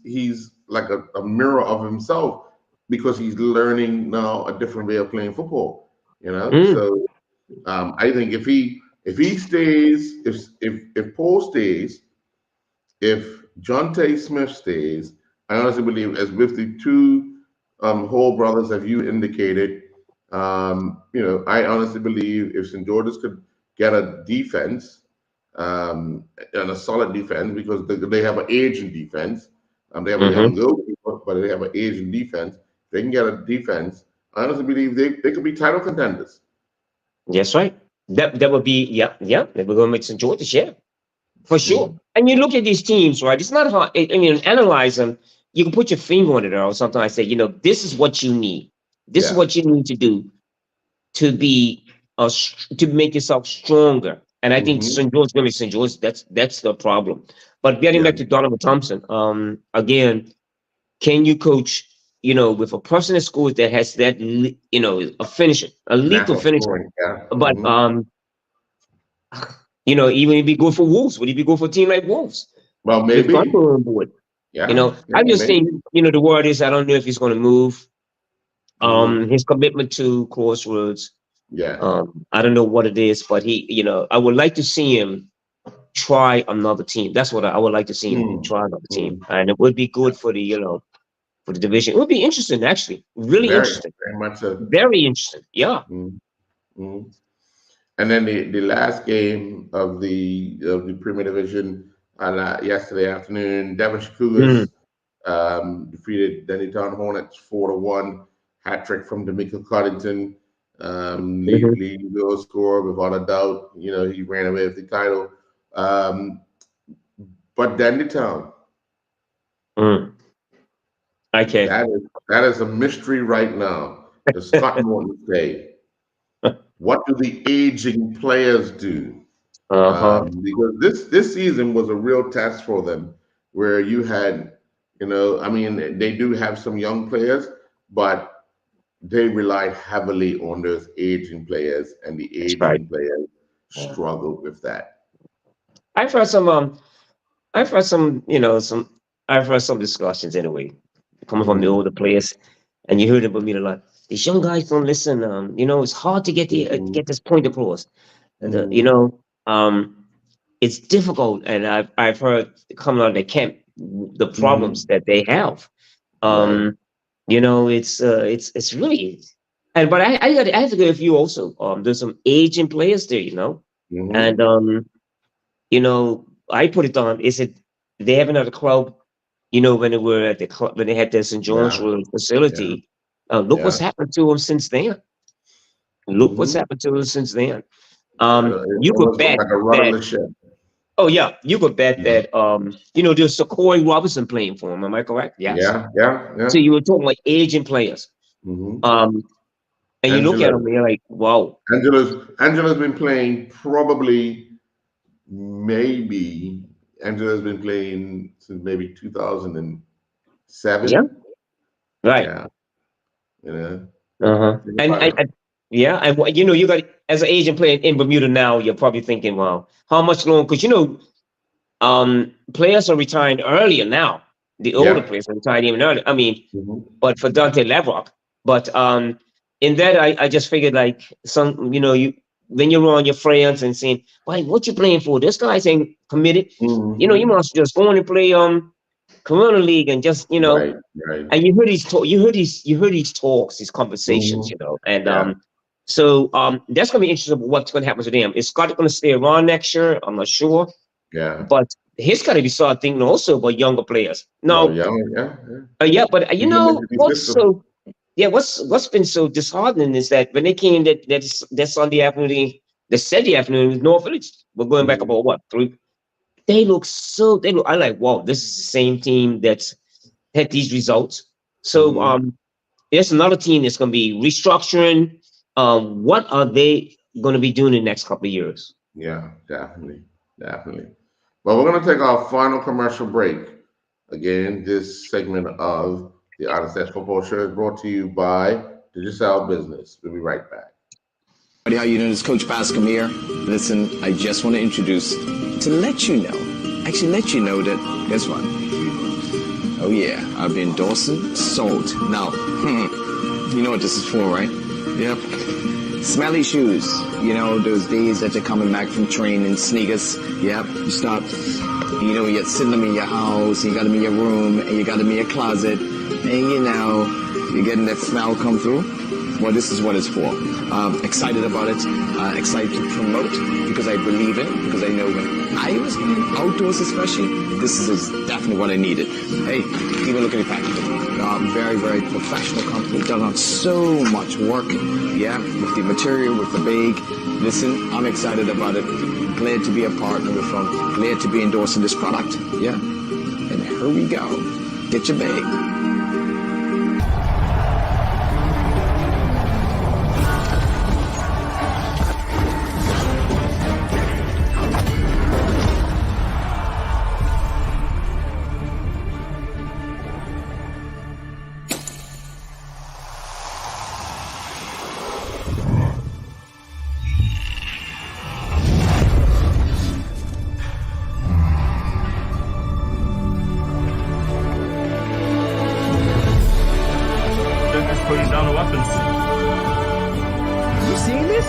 like a mirror of himself because he's learning now a different way of playing football. So I think if he stays, if Paul stays, if John Tay Smith stays, I honestly believe, as with the two Hall brothers, as you indicated, I honestly believe if St. George's could get a defense, and a solid defense because they have an aging defense. They have a Mm-hmm. young goalkeeper, but they have an aging defense. They can get a defense. I honestly believe they could be title contenders. That's right. That would be yeah. We're gonna make St. George's, yeah, for sure. Mhm. And you look at these teams, right? It's not hard. I mean, analyze them. You can put your finger on it, or something. I say, this is what you need. This is Yeah. what you need to do to be to make yourself stronger. And I think Mhm. St. George going to be St. George. That's the problem. But getting Yeah. back to Donovan Thompson, again, can you coach? With a person in school that has that, a finisher, a lethal Natural finisher. scoring. Yeah. But Mhm. even if you go for Wolves, would he go for a team like Wolves? Well, With maybe. Gunter on board. Yeah. I just Maybe. think, the word is I don't know if he's going to move. Mhm. His commitment to Crossroads. Yeah. I don't know what it is, but I would like to see him try another team. That's what I would like to see him Mm. try another team, Mm. and it would be good for the division. It would be interesting, actually, really Very, interesting, very much so. very interesting. Yeah. Mm. Mm. And then the last game of the Premier Division yesterday afternoon, Devonshire Mm. Cougars defeated Dennytown Hornets 4-1. Hat trick from D'Amico Coddington, Mhm. lead goal scorer without a doubt. He ran away with the title. But Dennytown, Mm. Okay. that is a mystery right now. The Scott Morton say, what do the aging players do? Uh-huh. Because this season was a real test for them, where you had, I mean, they do have some young players, but they rely heavily on those aging players, and the That's right. aging players Yeah. struggle with that. I've heard some. I've heard some. I've heard some discussions anyway, coming from the Mhm. older players, and you heard it with me a lot. These young guys don't listen. It's hard to Mhm. get this point across. And Mhm. it's difficult, and I've heard coming out of the camp the problems Mhm. that they have. Right. It's really, but I have to go with you also. There's some aging players there, and Mhm. I put it on. Is it they have another club? When they were at the club, when they had their St. John's Yeah. Road Yeah. facility. Look what's Yeah. happened to them since then. Look what's Mhm. happened to them since then. It You could was bet like a that. rudderless ship. Oh yeah, you could bet Mhm. that. There's Sequoia Robinson playing for him. Am I correct? Yes. Yeah. Yeah. So Yeah. you were talking about aging players. Mhm. Um, and you look at Angela. them and you're like, wow. Angela's been playing probably maybe Angela's been playing since maybe 2007. Yeah. Right. Yeah, you know. Uh-huh. Think And about it. yeah, and you got as an agent player in Bermuda now, you're probably thinking, well, how much longer? Because players are retiring earlier now. The older Yeah. players are retiring even earlier. I mean, Mhm. but for Dante Lavrock. But in that I just figured like you when you're on your friends and saying, why, what you playing for? This guy's ain't committed. You Mhm. must just go on and play Corona League and just Right. Right. and you heard these talks, these conversations, Mhm. and Yeah. so that's gonna be interesting what's gonna happen to them. Is Scott gonna stay around next year? I'm not sure, Yeah. but he's gotta be start thinking also about younger players. Well, Now, yeah. Yeah. Yeah. yeah, but Implemented the system. what's been so disheartening is that when they came that Sunday afternoon, the Saturday afternoon, North Village, we're going back Mhm. about what 3. They look. I like, wow, this is the same team that's had these results. So Mhm. there's another team that's going to be restructuring. What are they going to be doing in the next couple of years? Yeah. Definitely. Definitely. Well, we're going to take our final commercial break. Again, this segment of the Honest Edge Football Show is brought to you by Digital Business. We'll be right back. How you doing? It's Coach Bascom here. Listen, I just want to introduce to let you know that guess what? Oh yeah, I've been endorsing Salt. Now, you know what this is for, right? Yep. Smelly shoes. Those days that you're coming back from training, sneakers. Yep. You start, you're sitting them in your house, you got them in your room, and you got them in your closet, and you're getting that smell come through. well, this is what it's for. Excited about it, excited to promote because I believe in it, because I know when I was playing outdoors especially, this is definitely what I needed. Hey, even look at the packaging. Very, very professional company, done on so much work, yeah, with the material, with the bag. Listen, I'm excited about it. Glad to be a partner with them. Glad to be endorsing this product, yeah. And here we go. Get your bag. They're just putting down the weapons. You seeing this?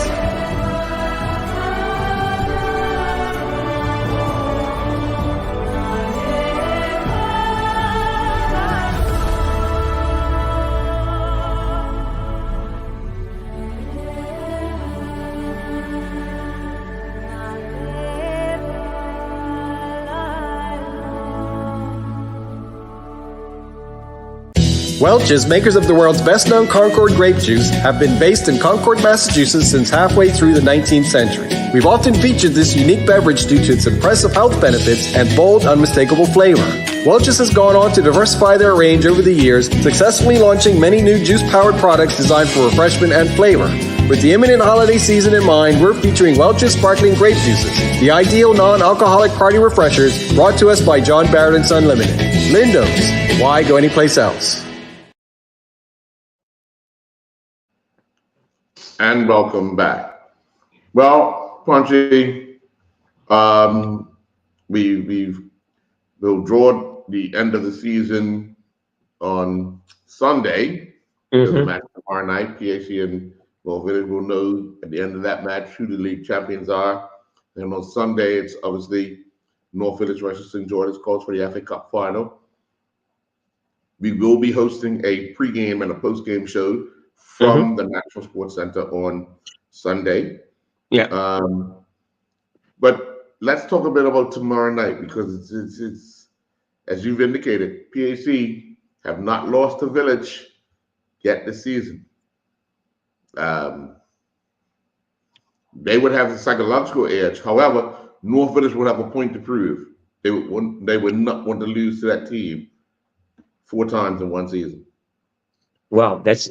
Welch's, makers of the world's best-known Concord grape juice, have been based in Concord, Massachusetts since halfway through the 19th century. We've often featured this unique beverage due to its impressive health benefits and bold, unmistakable flavor. Welch's has gone on to diversify their range over the years, successfully launching many new juice-powered products designed for refreshment and flavor. With the imminent holiday season in mind, we're featuring Welch's Sparkling Grape Juices, the ideal non-alcoholic party refreshers brought to us by John Barrett & Son Limited. Lindo's, why go anyplace else? And welcome back. Well, Punchy, we'll draw the end of the season on Sunday. There's a match tomorrow night. PAC and North Village will know at the end of that match who the league champions are. And on Sunday, it's obviously North Village versus St. George's Colts for the FA Cup final. We will be hosting a pregame and a postgame show from the National Sports Center on Sunday. Yeah. But let's talk a bit about tomorrow night because it's as you've indicated, PAC have not lost to Village yet this season. They would have the psychological edge. However, North Village would have a point to prove. They would not want to lose to that team 4 times in one season. Wow, that's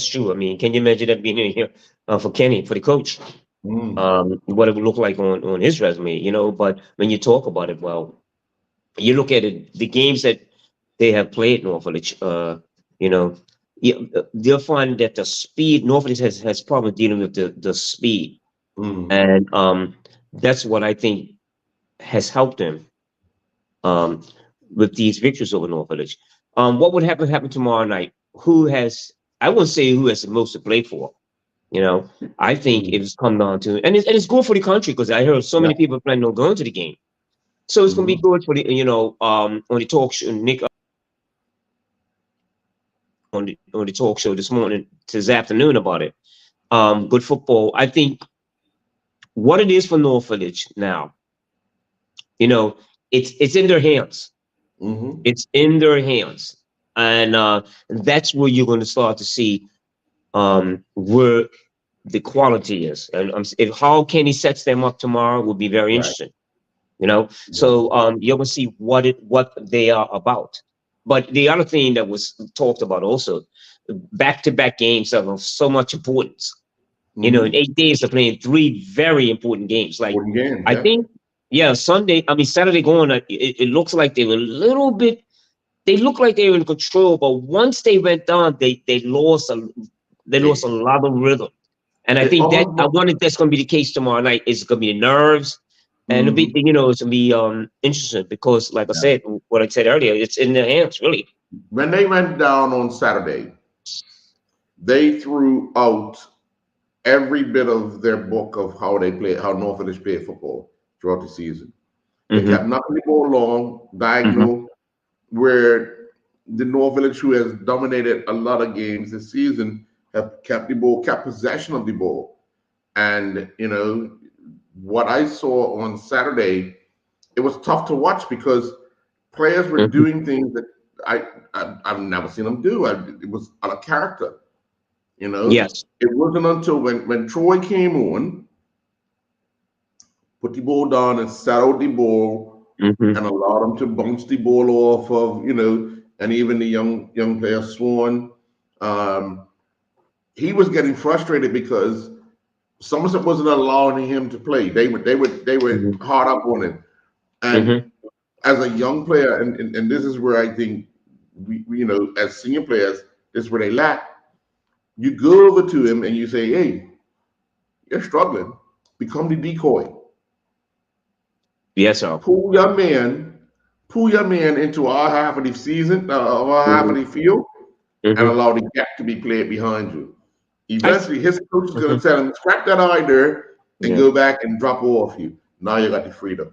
true. I mean, can you imagine that being in here for Kenny, for the coach? What it would look like on his resume, you know? But when you talk about it, well, you look at it, the games that they have played North Village, you know, they'll find that the speed, North Village has problems dealing with the speed, and that's what I think has helped them with these victories over North Village. What would happen tomorrow night? I wouldn't say who has the most to play for. You know, I think it's come down to, and it's good for the country because I heard so many people planning on going to the game. So it's going to be good for the, you know, on the talk show, Nick, on the talk show this morning, this afternoon about it. Good football. I think what it is for North Village now, you know, it's in their hands. It's in their hands. And that's where you're going to start to see where the quality is. And how Kenny sets them up tomorrow will be very interesting. You know, so you're going to see what they are about. But the other thing that was talked about also, back-to-back games are of so much importance. You know, in 8 days they're playing 3 very important games. Like I think, Saturday going, it looks like they were a little bit. They look like they were in control, but once they went down, they lost a lot of rhythm. And I think I wonder if that's going to be the case tomorrow night. It's going to be the nerves, and it'll be, you know, it's going to be interesting because, like I said, what I said earlier, it's in their hands, really. When they went down on Saturday, they threw out every bit of their book of how they play, how North Village played football throughout the season. They kept knocking the ball long, diagonal. Where the North Village, who has dominated a lot of games this season, have kept the ball, kept possession of the ball. And, what I saw on Saturday, it was tough to watch because players were Mhm. doing things that I've never seen them do. It was out of character, Yes. It wasn't until when Troy came on, put the ball down and settled the ball Hmm. and allowed them to bounce the ball off of, and even the young player Swan. Um, he was getting frustrated because Somerset wasn't allowing him to play. They were Hmm. hard up on him. And Hmm. as a young player, and this is where I think we as senior players, this is where they lack. You go over to him and you say, "Hey, you're struggling. Become the decoy. Yes, sir. Pull your man, pull your man into our half of the season, our half of Hmm. the field, and Hmm. allow the gap to be played behind you." I, Eventually, his coach is going mhm. to tell him, "Scrap that eye there and Yeah. go back and drop off you." Now you got the freedom.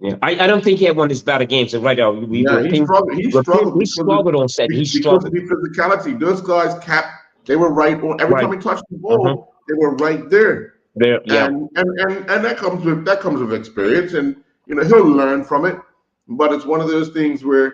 Yeah. I don't think he had one of his better games. So right now, we Yeah, were he ping, struggled. He we're ping, struggled he struggled on set. He because of struggled. the physicality. Those guys kept. They were right on every Right. time he touched the Uh-huh. ball. They were right there, There. Yeah. and that comes with experience, and he'll learn from it. But it's one of those things where,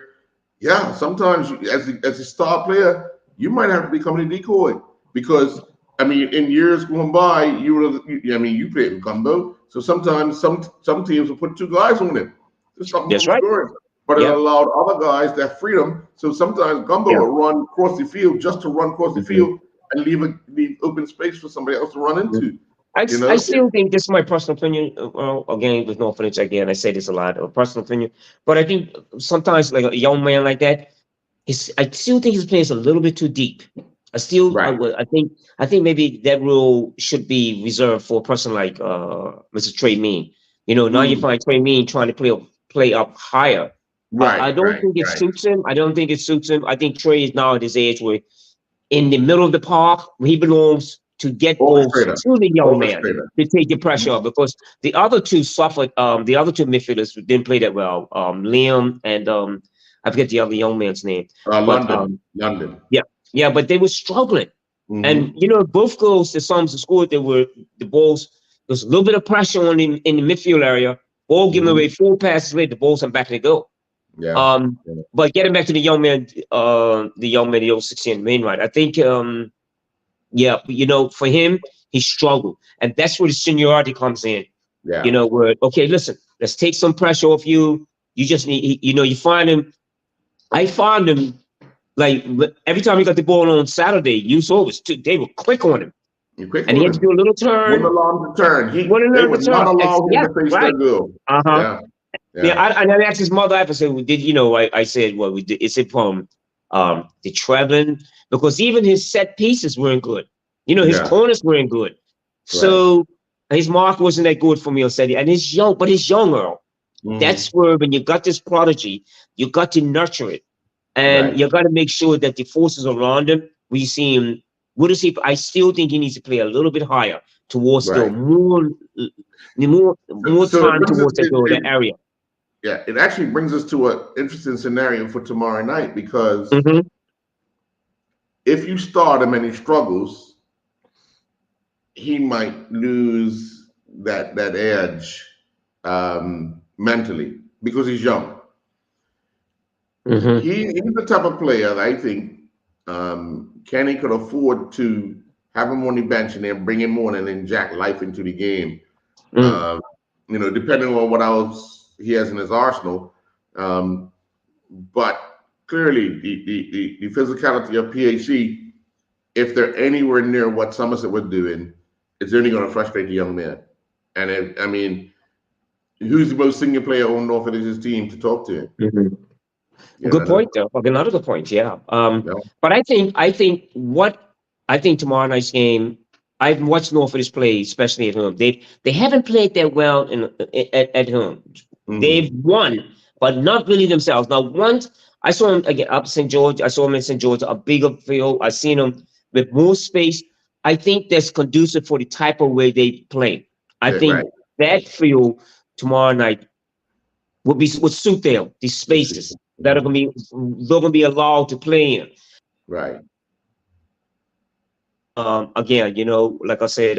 yeah, sometimes as a star player, you might have to become a decoy because I mean, in years going by, you played in combo, so sometimes some teams will put two guys on him to stop him That's from right. scoring. But it Yeah. allowed other guys that freedom. So sometimes Gumbo Yeah. will run across the field just to run across the Mhm. field and leave open space for somebody else to run into. You I know, still think this is my personal opinion. Well, again, with no offense, again, I say this a lot, a personal opinion. But I think sometimes, like a young man like that, I still think his play is a little bit too deep. right? I think maybe that rule should be reserved for a person like Mr. Trey Mean. Now you Mm, find Trey Mean trying to play up higher. I right, don't right, think it right. suits him. I don't think it suits him. I think Trey is now at his age where in the middle of the park where he belongs to get balls Orchestrator, to the young man orchestrator. to take the pressure off because the other two suffered. The other two midfielders didn't play that well. Liam and I forget the other young man's name, but London. yeah, yeah, but they were struggling. And Hmm. both goals the Suns scored, they were the balls. There was a little bit of pressure on him in the midfield area. Ball given Hmm. away, 4 passes later, the balls are back to go. Yeah. Um, Yeah. but getting back to the old 16 Mainwright, I think yeah, for him, he struggled. And that's where the seniority comes in. Yeah. Where okay, listen, let's take some pressure off you. You just need you find him. I find him like every time he got the ball on Saturday, you saw they were quick on him. You quick And he on had to him. do a little Wouldn't turn, allow him to turn. what They another would not turn. allow him Yes, to face right. that girl. Uh-huh. Yeah. Yeah, Yeah. and I asked his mother, I said, well, did I said, well, we did, is it from the Trevin? Because even his set pieces weren't good. His Yeah. corners weren't good. Right. So his mark wasn't that good for me, I said, and he's young, Earl. Hmm. That's where when you got this prodigy, you got to nurture it. And Right. you got to make sure that the forces around him, we see him, what is he? I still think he needs to play a little bit higher towards the Right. more So it time brings us. towards that area. Yeah. It actually brings us to an interesting scenario for tomorrow night because Hmm. if you start him and he struggles, he might lose that edge mentally because he's young. Hmm. He's the type of player that I think Kenny could afford to have him on the bench and then bring him on and inject life into the game. Mm. Uh, depending on what else he has in his arsenal. Um, but clearly, the physicality of PHC, if they're anywhere near what Somerset was doing, it's only going to frustrate the young man. And I mean, who's the most senior player on Norfolk is his team to talk to him? Hmm. You Good know, point, though. Okay, another good point. Yeah. no, But I think tomorrow night's game. I've watched Norfolk play, especially at home. They haven't played that well at home. They've mm-hmm. won, but not really themselves. Now, once I saw him again up St. George, I saw him in St. George, a bigger field. I seen him with more space. I think that's conducive for the type of way they play. I Yeah, right. think that field tomorrow night would suit them, these spaces that are Mhm. they're gonna be allowed to play in. Right. again, like I said,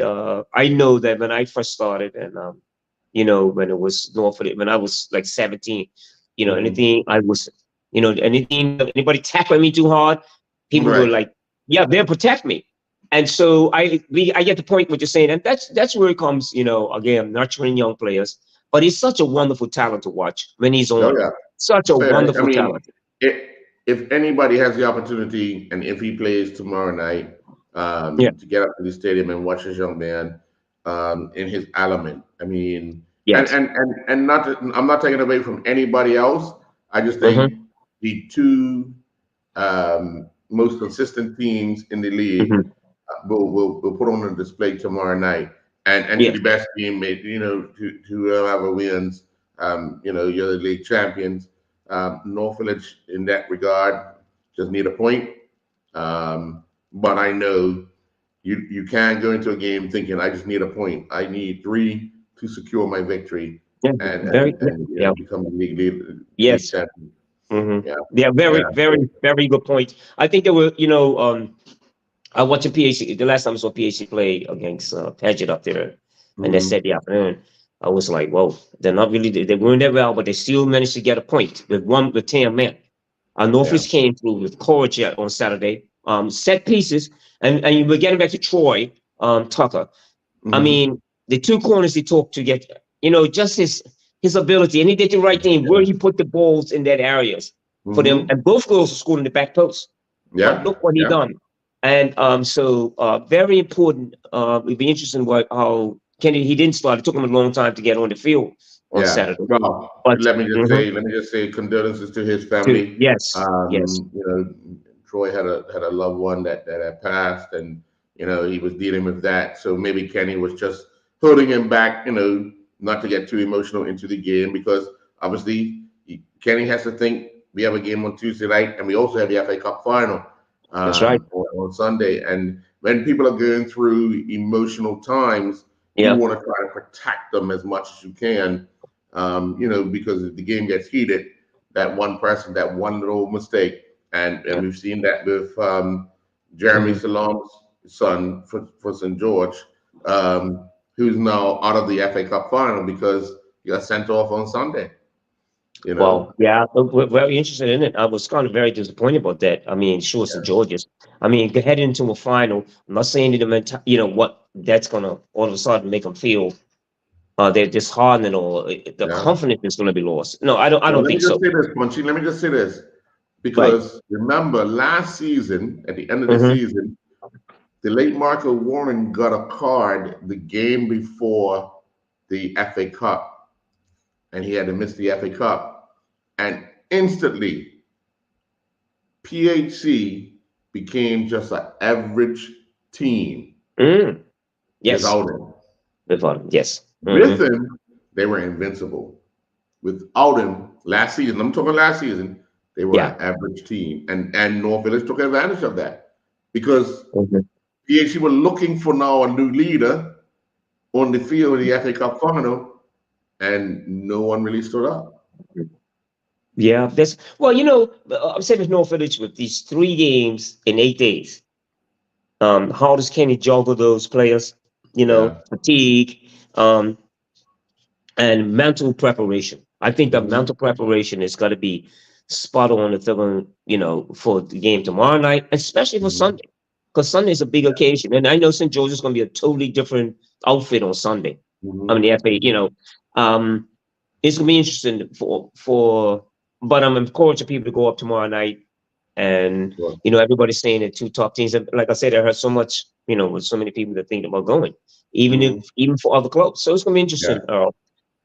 I know that when I first started, and when it was Norfolk, when I was like 17, anything I was, anything, anybody tackling me too hard, people were Right. like, yeah, they'll protect me. And so I get the point what you're saying, and that's where it comes, again, nurturing young players. But he's such a wonderful talent to watch when he's Oh on. yeah. Such a I wonderful mean, talent. if anybody has the opportunity, and if he plays tomorrow night, Yeah. to get up to the stadium and watch this young man in his element, I mean, Yes. and not to, I'm not taking away from anybody else. I just think Hmm. the two most consistent teams in the league Hmm. will put on a display tomorrow night, and to Yes. the best team, to whoever wins, you're the league champions. North Village in that regard just need a point, but I know you can't go into a game thinking I just need a point. I need three to secure my victory Yeah. and Very. Yeah. Yeah. become the league Yes. champion. Hmm. Yeah, Yeah. yeah, Very, very, very good point. I think there were, I watched a PhD the last time I saw PhD play against Paget up there, and they hmm, said the afternoon. I was like, whoa, they're not really, they weren't that well, but they still managed to get a point with 10 men. yeah, Norfolk came through with courage on Saturday, set pieces, and we're getting back to Troy Tucker. I hmm, mean, the two corners he took to get, just his ability, and he did the right thing where yeah, he put the balls in that areas for them, hmm, and both goals were scored in the back post. But yeah, look what he yeah. done. And so very important. It'd be interesting how Kennedy he didn't start. It took him a long time to get on the field on Yeah. Saturday. Well, But mhm, let me just say condolences to his family. yes, yes, Troy had a loved one that had passed, and he was dealing with that. So maybe Kenny was just holding him back, not to get too emotional into the game, because obviously Kenny has to think we have a game on Tuesday night, and we also have the FA Cup final that's right. on Sunday. And when people are going through emotional times, you Yeah, want to try to protect them as much as you can, because if the game gets heated, that one person, that one little mistake, and yeah. we've seen that with Jeremy Hmm. Salom's son for St. George, who's now out of the FA Cup final because he got sent off on Sunday. You Well, know, yeah, we're very interested in it. I was kind of very disappointed about that. I mean, sure, St. George's. I mean, heading into a final. I'm not saying that what that's gonna all of a sudden make them feel they're disheartened or the yeah. confidence is gonna be lost. No, I don't. I Well, don't let me think just so. say this, Punchy. Let me just say this, Right. because remember last season, at the end of the Hmm. season, the late Marco Warren got a card the game before the FA Cup, and he had to miss the FA Cup. And instantly, PHC became just an average team Mm. Yes. without him. Yes. With Hmm. him, they were invincible. Without him, last season, I'm talking last season, they were Yeah. an average team. And North Village took advantage of that because Hmm. PHC were looking for now a new leader on the field of the FA Cup final, and no one really stood up. Yeah. That's well. I'm saying with North Village with these 3 games in 8 days. How does Kenny juggle those players? Yeah. Fatigue. Um, and mental preparation. I think the Hmm. mental preparation is got to be spot on if they're going, for the game tomorrow night, especially for Hmm. Sunday, because Sunday is a big occasion, and I know St. George is going to be a totally different outfit on Sunday. I mean, Hmm. the FA, um, it's going to be interesting but I'm encouraging people to go up tomorrow night, and Sure. everybody's saying the two top teams, and like I said, I heard so much, with so many people that think about going, Hmm. even for other clubs. So it's going to be Yeah. interesting.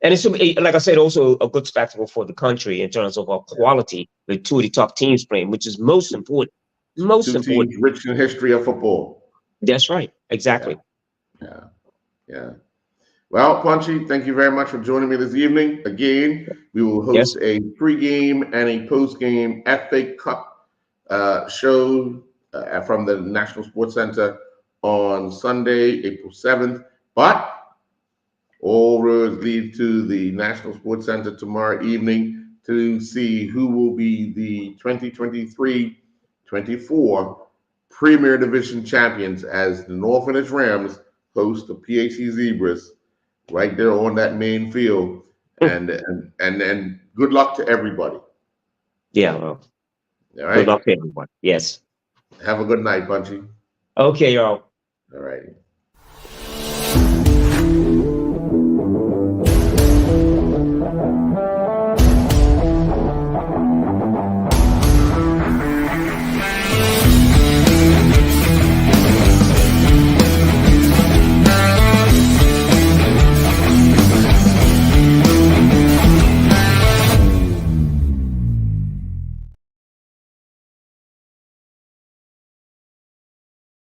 And it's like I said, also a good spectacle for the country in terms of our quality with two of the top teams playing, which is most important. Most Two important. teams rich in history of football. That's right. Yeah. Exactly. Yeah. Yeah. Well, Punchy, thank you very much for joining me this evening. Again, we will Yes. host a pre-game and a post-game FA Cup show from the National Sports Center on Sunday, April 7th. But all roads lead to the National Sports Center tomorrow evening to see who will be the 2023-24 Premier Division champions as the North Village Rams host the PHC Zebras right there on that main field. And good luck to everybody. Yeah. Well, All right. good luck to everyone. Yes. Have a good night, Punchy. Okay, y'all. All right.